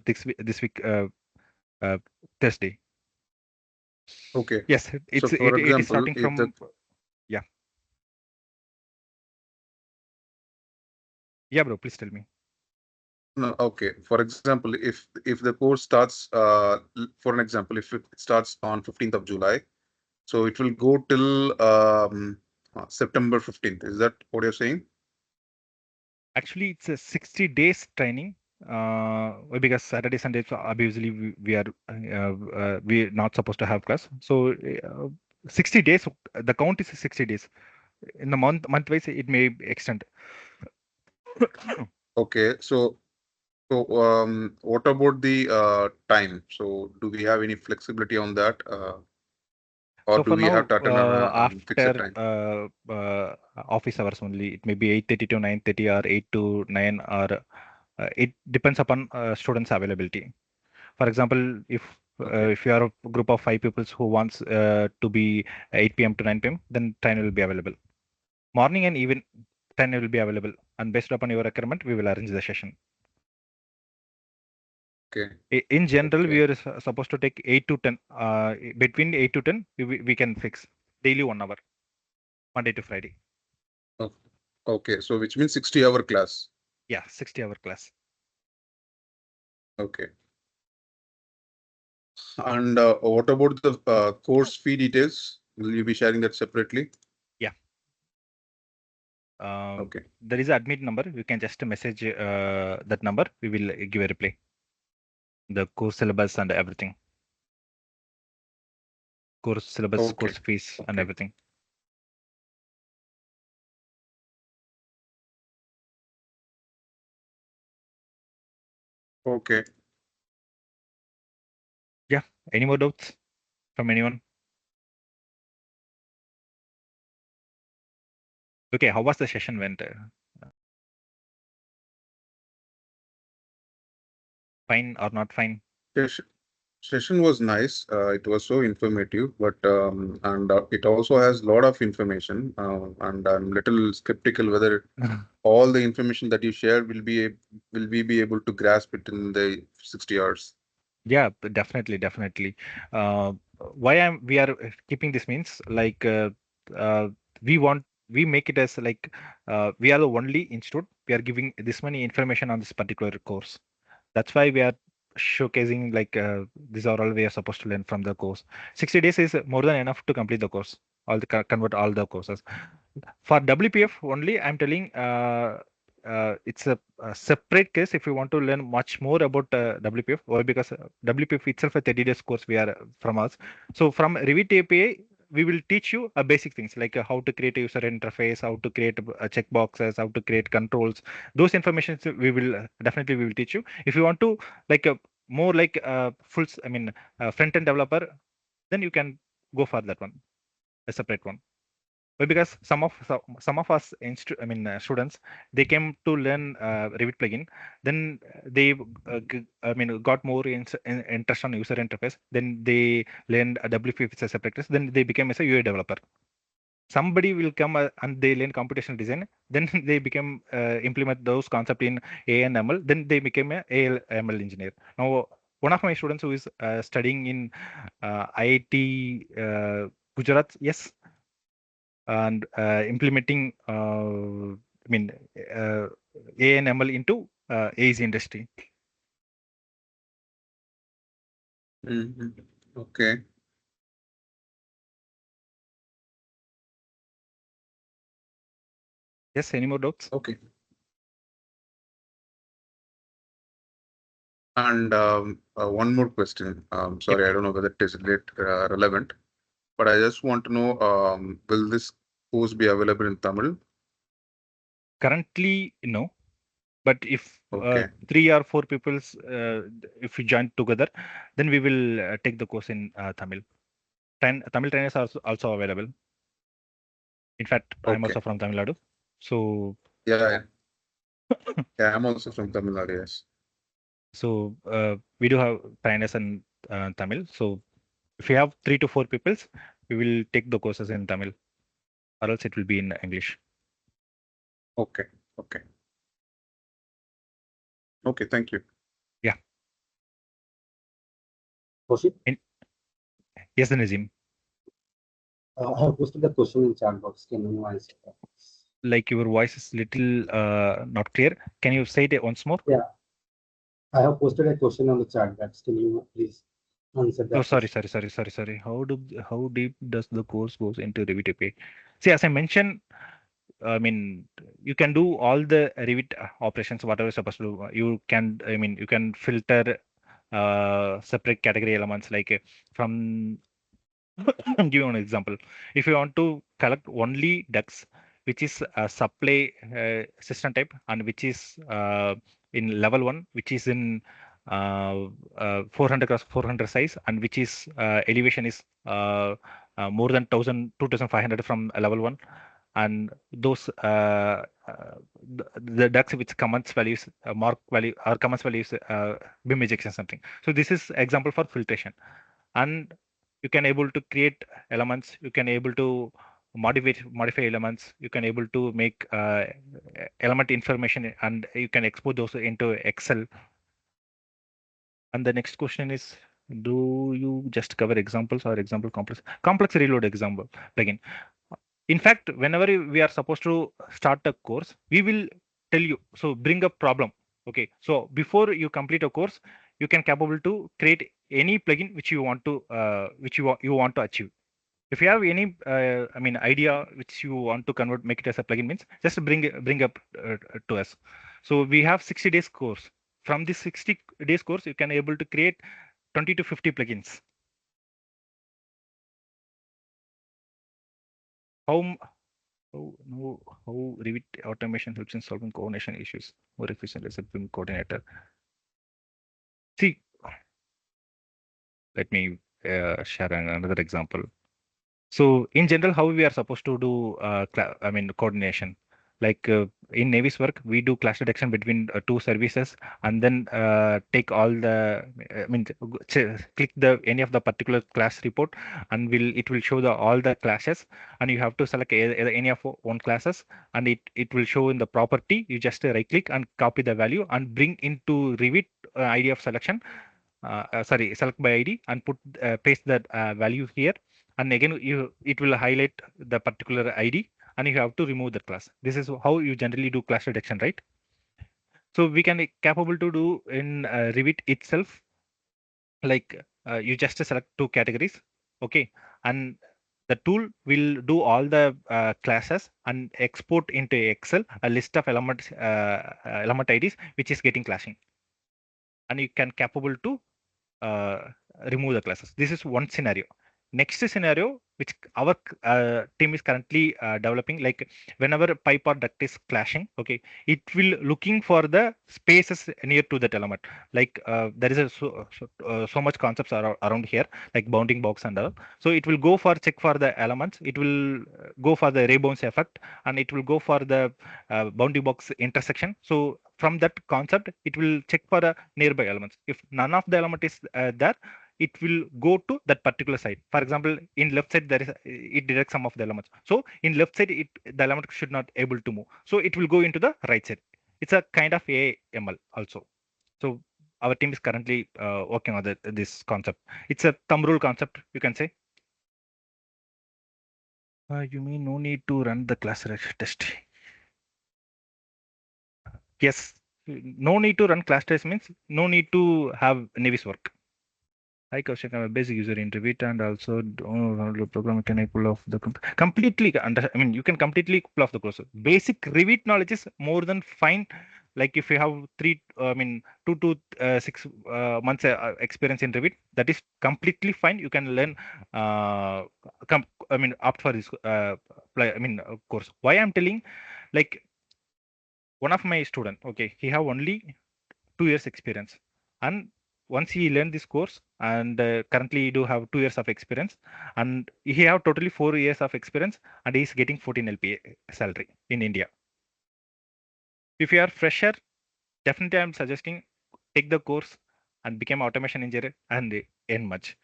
Speaker 1: this week uh, Thursday.
Speaker 2: Okay.
Speaker 1: Yes,
Speaker 2: So
Speaker 1: it's
Speaker 2: for
Speaker 1: it is
Speaker 2: example,
Speaker 1: starting
Speaker 2: if the
Speaker 1: from, yeah, yeah, bro. Please tell me.
Speaker 2: no, okay. For example, if the course starts for an example, if it starts on 15th of July, so it will go till September 15th. Is that what you're saying?
Speaker 1: Actually, it's a 60 days training. Because Saturday, Sunday, so obviously we are not supposed to have class. So 60 days. The count is 60 days. In the month wise, it may extend.
Speaker 2: Okay. So what about the time? So do we have any flexibility on that, or
Speaker 1: So
Speaker 2: do
Speaker 1: for
Speaker 2: we have
Speaker 1: now,
Speaker 2: to attend on a fixed
Speaker 1: after
Speaker 2: time?
Speaker 1: office hours only, it may be 8:30 to 9:30 or 8 to 9, or it depends upon students' availability. For example,
Speaker 2: Okay.
Speaker 1: if you are a group of 5 people who wants to be 8 p.m. to 9 p.m., then train will be available. Morning and even train will be available, and based upon your requirement, we will arrange the session.
Speaker 2: Okay.
Speaker 1: In general, we
Speaker 2: Okay.
Speaker 1: are supposed to take 8 to 10. Between 8 to 10, we can fix daily 1 hour, Monday to Friday.
Speaker 2: O- Okay. So which means 60-hour class.
Speaker 1: Yeah, 60-hour class.
Speaker 2: Okay. And what about the course fee details? Will you be sharing that separately?
Speaker 1: Yeah. Um,
Speaker 2: Okay.
Speaker 1: there is a admit number. You can just message that number. We will give a reply. The course syllabus and everything. Course syllabus,
Speaker 2: Okay.
Speaker 1: course fees, and
Speaker 2: Okay.
Speaker 1: everything.
Speaker 2: Okay.
Speaker 1: Yeah. Any more doubts from anyone? Okay. How was the session went? Fine or not fine?
Speaker 2: Yes. Session was nice. It was so informative, but and it also has a lot of information. And I'm little skeptical whether all the information that you shared will we be able to grasp it in the 60 hours.
Speaker 1: Yeah, definitely, definitely. Uh, why we are keeping this means like uh, we want we make it as like we are the only institute we are giving this many information on this particular course. That's why we are showcasing like these are all we are supposed to learn from the course. 60 days is more than enough to complete the course. All the convert all the courses. For WPF only, I'm telling it's a separate case if you want to learn much more about WPF. Why? Because WPF itself a 30 days course we are from us. So from Revit API, we will teach you basic things like how to create a user interface, how to create checkboxes, how to create controls. Those information we will definitely we will teach you. If you want to like more like I mean front end developer, then you can go for that one, a separate one. Well, because some of us students, they came to learn Revit plugin, then they I mean got more interest on user interface. Then they learned a WPF as a separate class. Then they became as a UI developer. Somebody will come and they learn computational design. Then they become implement those concept in AI and ML. Then they became a AL ML engineer. Now one of my students who is studying in IIT Gujarat, yes, and implementing uh, AI and ML into AEC industry.
Speaker 2: Mhm. Okay.
Speaker 1: Yes, any more doubts?
Speaker 2: Okay. And one more question.
Speaker 1: Yep.
Speaker 2: Sorry, I don't know whether it is relevant, but I just want to know, will this course be available in Tamil?
Speaker 1: Currently, no. But if
Speaker 2: Okay.
Speaker 1: three or four people's, if we join together, then we will take the course in Tamil. Tamil trainers are also available. In fact, I'm
Speaker 2: Okay.
Speaker 1: also from Tamil Nadu. So,
Speaker 2: Yeah, yeah, I'm also from Tamil Nadu, yes.
Speaker 1: we do have trainers in Tamil. So if we have 3 to 4 peoples, we will take the courses in Tamil, or else it will be in English.
Speaker 2: Okay. Okay. Okay. Thank you.
Speaker 1: Yeah.
Speaker 3: Kaushik,
Speaker 1: In, yes, Nazim.
Speaker 3: I have posted the question in chat box. Can you answer that?
Speaker 1: Like your voice is little not clear. Can you say it once more?
Speaker 3: Yeah, I have posted a question on the chat box. Can you please answer
Speaker 1: Oh,
Speaker 3: that
Speaker 1: sorry,
Speaker 3: question?
Speaker 1: sorry, sorry, sorry, sorry. How deep does the course goes into Revit API? See, as I mentioned, I mean, you can do all the Revit operations, whatever you're supposed to do. You can, I mean, you can filter separate category elements like from give you an example. If you want to collect only ducts, which is a supply system type, and which is in level one, which is in 400 cross 400 size, and which is elevation is more than 1,000 2,500 from level one, and those the ducts which comments values mark value or comments values BIM ejection something. So this is example for filtration, and you can able to create elements, you can able to modify elements, you can able to make element information, and you can export those into Excel. And the next question is, do you just cover examples or example complex reload example plugin? In fact, whenever we are supposed to start a course, we will tell you, so bring a problem. Okay, so before you complete a course, you can capable to create any plugin which you want to you want to achieve. If you have any idea which you want to convert, make it as a plugin means, just bring up to us. So we have 60 days course. From this 60 days course, you can able to create 20 to 50 plugins. How m- how Revit automation helps in solving coordination issues more efficient as a BIM coordinator? See, let me share another example. So in general, how we are supposed to do, coordination? Like in Navy's work, we do class detection between two services, and then take all the, I mean, click the any of the particular class report, and it will show the all the classes, and you have to select either any of one classes, and it will show in the property. You just right click and copy the value and bring into Revit ID of selection. Sorry, select by ID and put paste that value here, and again it will highlight the particular ID, and you have to remove that class. This is how you generally do class reduction, right? So we can capable to do in Revit itself, like you just select two categories, okay, and the tool will do all the classes and export into Excel a list of elements, element IDs which is getting clashing, and you can capable to uh, remove the classes. This is one scenario. Next scenario, which our team is currently developing, like whenever pipe or duct is clashing, okay, it will looking for the spaces near to that element. Like there is so much concepts around here, like bounding box and all. So it will go for check for the elements. It will go for the ray bounce effect, and it will go for the bounding box intersection. So from that concept, it will check for the nearby elements. If none of the element is there, it will go to that particular side. For example, in left side there is it detects some of the elements. So in left side, the element should not able to move. So it will go into the right side. It's a kind of AML also. So our team is currently working on this concept. It's a thumb rule concept, you can say. You mean no need to run the class test? Yes. No need to run class test means no need to have Navy's work. Hi Kaushik, I'm a basic user in Revit and also the program can I pull off the completely under. I mean, you can completely pull off the course. Basic Revit knowledge is more than fine. Like if you have I mean, 2 to 6 months experience in Revit, that is completely fine. You can learn. I mean, opt for this. I mean, course. Why I'm telling, like one of my student, okay, he have only 2 years experience, and once he learned this course, and currently he do have 2 years of experience, and he have totally 4 years of experience, and he is getting 14 LPA salary in India. If you are fresher, definitely I'm suggesting take the course and become automation engineer and earn much.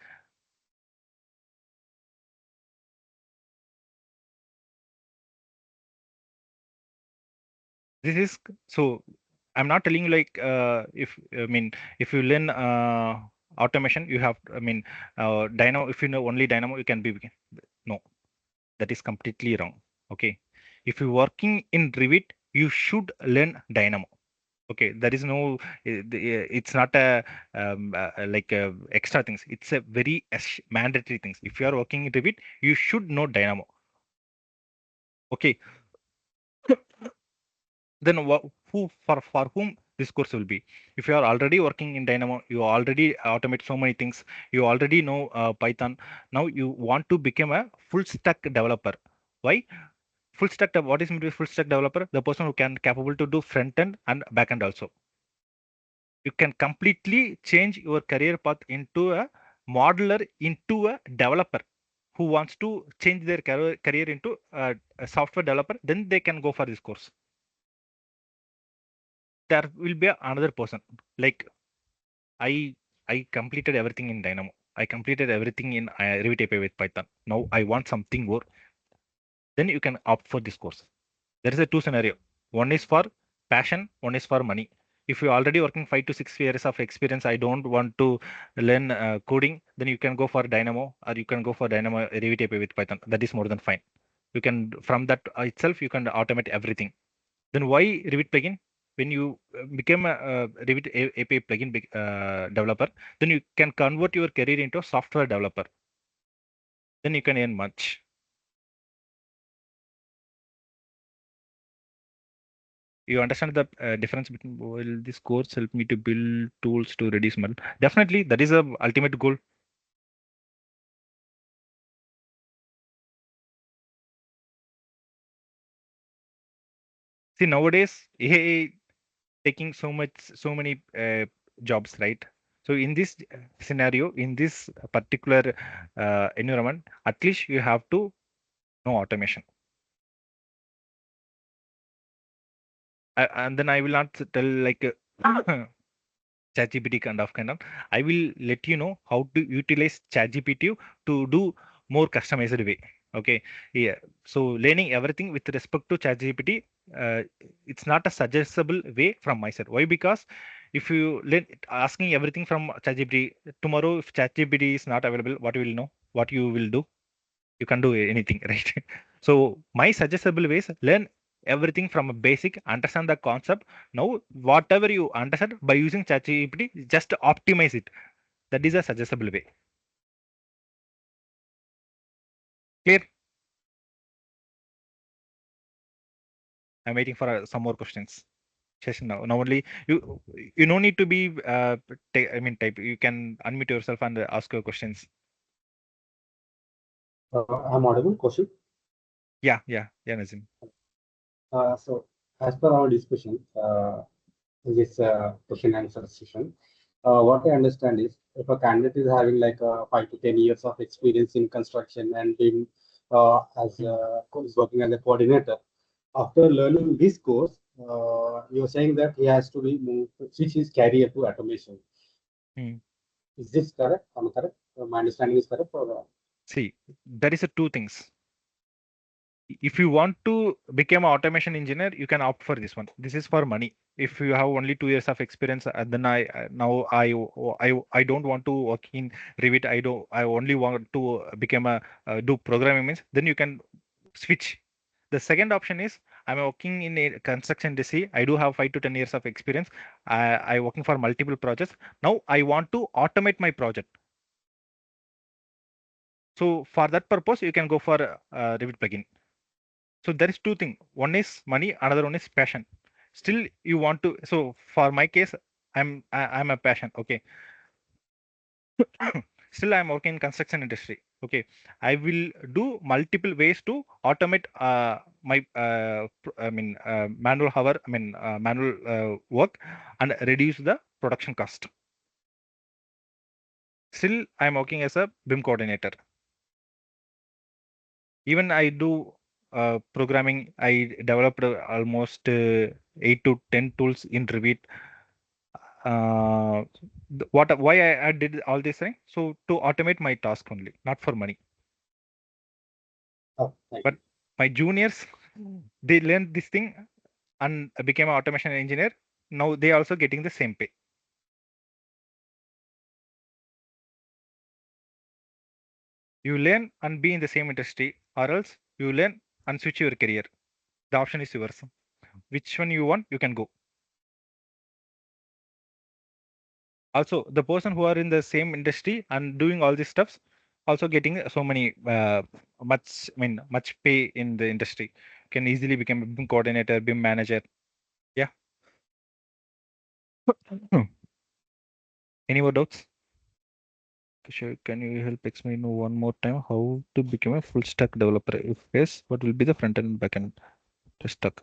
Speaker 1: This is so. I'm not telling you like if I mean if you learn automation, you have I mean Dynamo. If you know only Dynamo, you can be no. That is completely wrong. Okay. If you're working in Revit, you should learn Dynamo. Okay. There is no, it's not a like extra things. It's a very mandatory things. If you are working in Revit, you should know Dynamo. Okay. Then who for whom this course will be? If you are already working in Dynamo, you already automate so many things. You already know Python. Now you want to become a full stack developer. Why? Full stack what is meant by full stack developer? The person who can capable to do front end and back end also. You can completely change your career path into a modeler, into a developer who wants to change their career into a software developer. Then they can go for this course. There will be another person like I I completed everything in Dynamo. I completed everything in Revit API with Python. Now I want something more. Then you can opt for this course. There is a two scenario. One is for passion, one is for money. If you're already working 5 to 6 years of experience, I don't want to learn coding, then you can go for Dynamo, or you can go for Dynamo Revit API with Python. That is more than fine. You can from that itself you can automate everything. Then why Revit plugin? When you become a, Revit API plugin developer, then you can convert your career into a software developer. Then you can earn much. You understand the difference between will this course help me to build tools to reduce money? Definitely, that is a ultimate goal. See, nowadays AI taking so many jobs, right? So in this scenario, in this particular environment, at least you have to know automation. and then I will not tell like ChatGPT kind of. I will let you know how to utilize ChatGPT to do more customized way. Okay, yeah. So learning everything with respect to ChatGPT, it's not a suggestible way from my side. Why? Because if you learn asking everything from ChatGPT tomorrow, if ChatGPT is not available, what you will know? What you will do? You can do anything, right? So my suggestible ways, learn everything from a basic, understand the concept. Now whatever you understand by using ChatGPT, just optimize it. That is a suggestible way. Clear? I'm waiting for some more questions session. Now only you no need to be I mean type, you can unmute yourself and ask your questions.
Speaker 3: I'm audible, Kaushik.
Speaker 1: Yeah, Nazim.
Speaker 3: So as per our discussion, this question answer session, what I understand is if a candidate is having like 5 to 10 years of experience in construction and being is working as a coordinator, after learning this course, you're saying that he has to be moved, switch his career to automation.
Speaker 1: Hmm.
Speaker 3: Is this correct? Am I correct? My understanding is correct or?
Speaker 1: See, there is a two things. If you want to become an automation engineer, you can opt for this one. This is for money. If you have only 2 years of experience, then now I don't want to work in Revit. I only want to become a do programming means. Then you can switch. The second option is I'm working in a construction industry. I do have 5 to 10 years of experience. I working for multiple projects. Now I want to automate my project. So for that purpose, you can go for Revit plugin. So there is two things. One is money, another one is passion. Still, you want to. So for my case, I'm a passion. Okay. Still, I'm working in construction industry. Okay. I will do multiple ways to automate my manual hour. Manual work and reduce the production cost. Still, I'm working as a BIM coordinator. Even I do programming. I developed almost 8 to 10 tools in Revit. Why I did all this thing? So to automate my task only, not for money.
Speaker 3: Oh, thank
Speaker 1: But
Speaker 3: you.
Speaker 1: my juniors, they learned this thing and became an automation engineer. Now they also getting the same pay. You learn and be in the same industry, or else you learn and switch your career. The option is yours. Which one you want, you can go. Also, the person who are in the same industry and doing all these stuffs, also getting so many much pay in the industry, can easily become a BIM coordinator, BIM manager. Yeah. Hmm. Any more doubts? Kishore, can you help explain one more time how to become a full stack developer? If yes, what will be the front end and back end stack?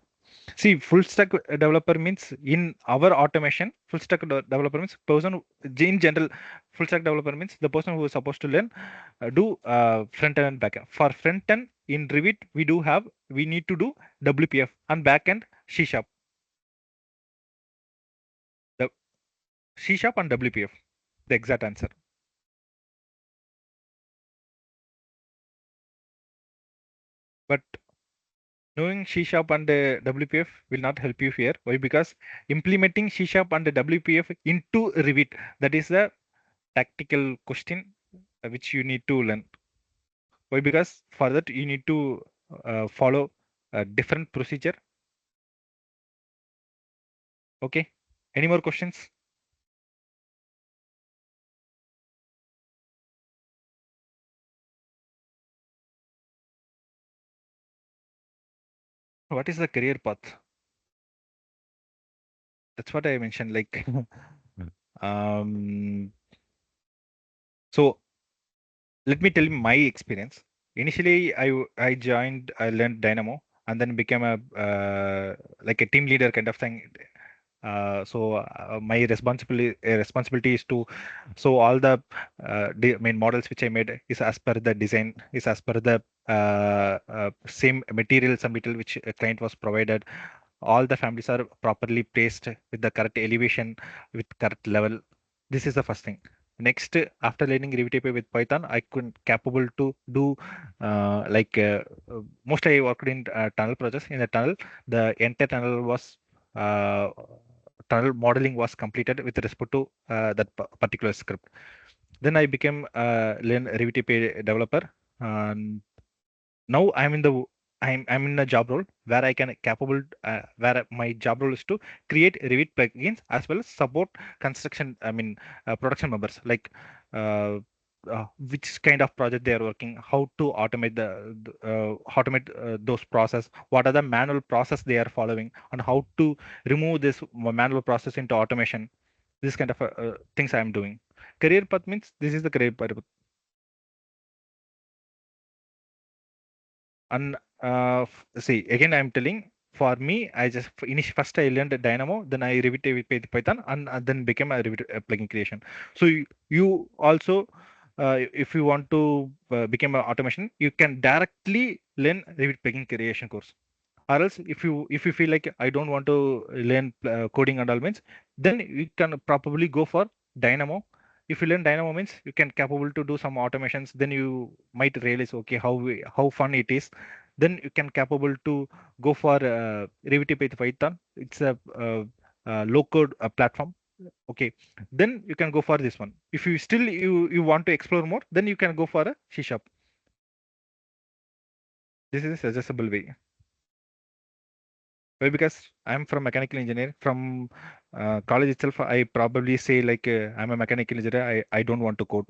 Speaker 1: See, full stack developer means in our automation, full stack developer means person in general. Full stack developer means the person who is supposed to learn do front end and back end. For front end in Revit, we need to do WPF and back end C sharp. The C sharp and WPF, the exact answer. But knowing C sharp and WPF will not help you here. Why? Because implementing C sharp and WPF into Revit, that is the tactical question which you need to learn. Why? Because for that you need to follow a different procedure. Okay. Any more questions? What is the career path? That's what I mentioned. Like, um, so let me tell you my experience. Initially, I joined, I learned Dynamo, and then became a like a team leader kind of thing. My responsibility is to, so all the main models which I made is as per the design, is as per the same material submittal which a client was provided. all the families are properly placed with the correct elevation, with correct level. This is the first thing. Next, after learning Revit API with Python, I could capable to do mostly I worked in tunnel projects. In the tunnel, the entire tunnel was uh, tunnel modeling was completed with respect to that particular script. Then I became learn Revit API developer. And now I'm in a job role where I can capable where my job role is to create Revit plugins as well as support construction. I mean production members like uh, which kind of project they are working, how to automate those process, what are the manual process they are following, and how to remove this manual process into automation. This kind of things I am doing. Career path means this is the career path. And see, again, I'm telling for me, I just first I learned Dynamo, then I Revit with Python, and then became a Revit plugin creation. So you also, if you want to become an automation, you can directly learn Revit plugin creation course. Or else, if you feel like I don't want to learn coding and all means, then you can probably go for Dynamo. If you learn Dynamo means you can capable to do some automations, then you might realize okay how fun it is. Then you can capable to go for Revit with Python. It's a low code platform. Okay, then you can go for this one. If you still you want to explore more, then you can go for a C sharp. This is a suggestible way. Why? Because I'm from mechanical engineering. From college itself, I probably say like I'm a mechanical engineer. I don't want to code.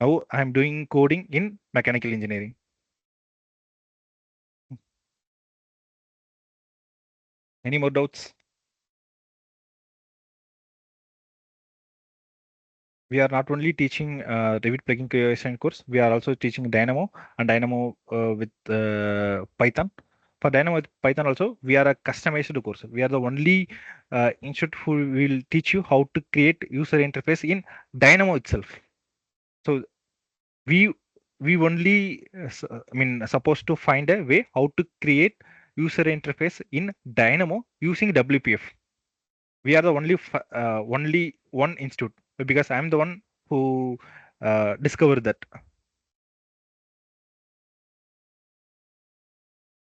Speaker 1: Now I'm doing coding in mechanical engineering. Any more doubts? We are not only teaching Revit plugin creation course, we are also teaching Dynamo and Dynamo with Python. For Dynamo with Python also, we are a customized course. We are the only institute who will teach you how to create user interface in Dynamo itself. So we we only I mean supposed to find a way how to create user interface in Dynamo using WPF. We are the only one institute because I'm the one who discovered that.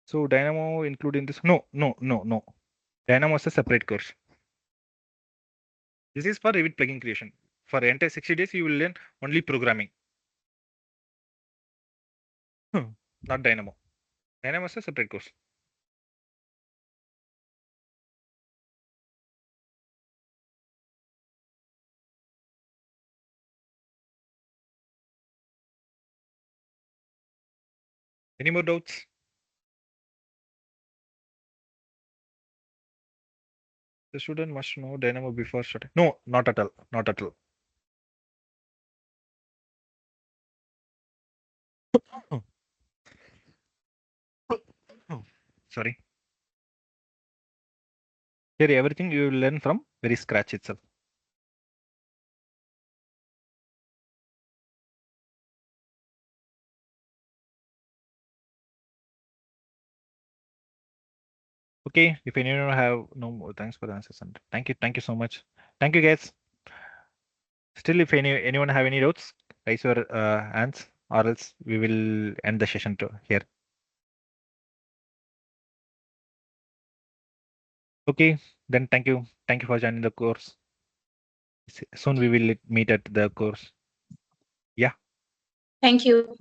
Speaker 1: So Dynamo including this? No. Dynamo is a separate course. This is for Revit plugin creation. For the entire 60 days, you will learn only programming. Not Dynamo. Dynamo is a separate course. Any more doubts? The student must know Dynamo before starting. No, not at all. Not at all. Sorry. Here, everything you will learn from very scratch itself. Okay, if anyone have no more, thanks for the answers and thank you so much. Thank you guys. Still, if anyone have any doubts, raise your hands, or else we will end the session to here. Okay, then thank you for joining the course. Soon we will meet at the course. Yeah.
Speaker 4: Thank you.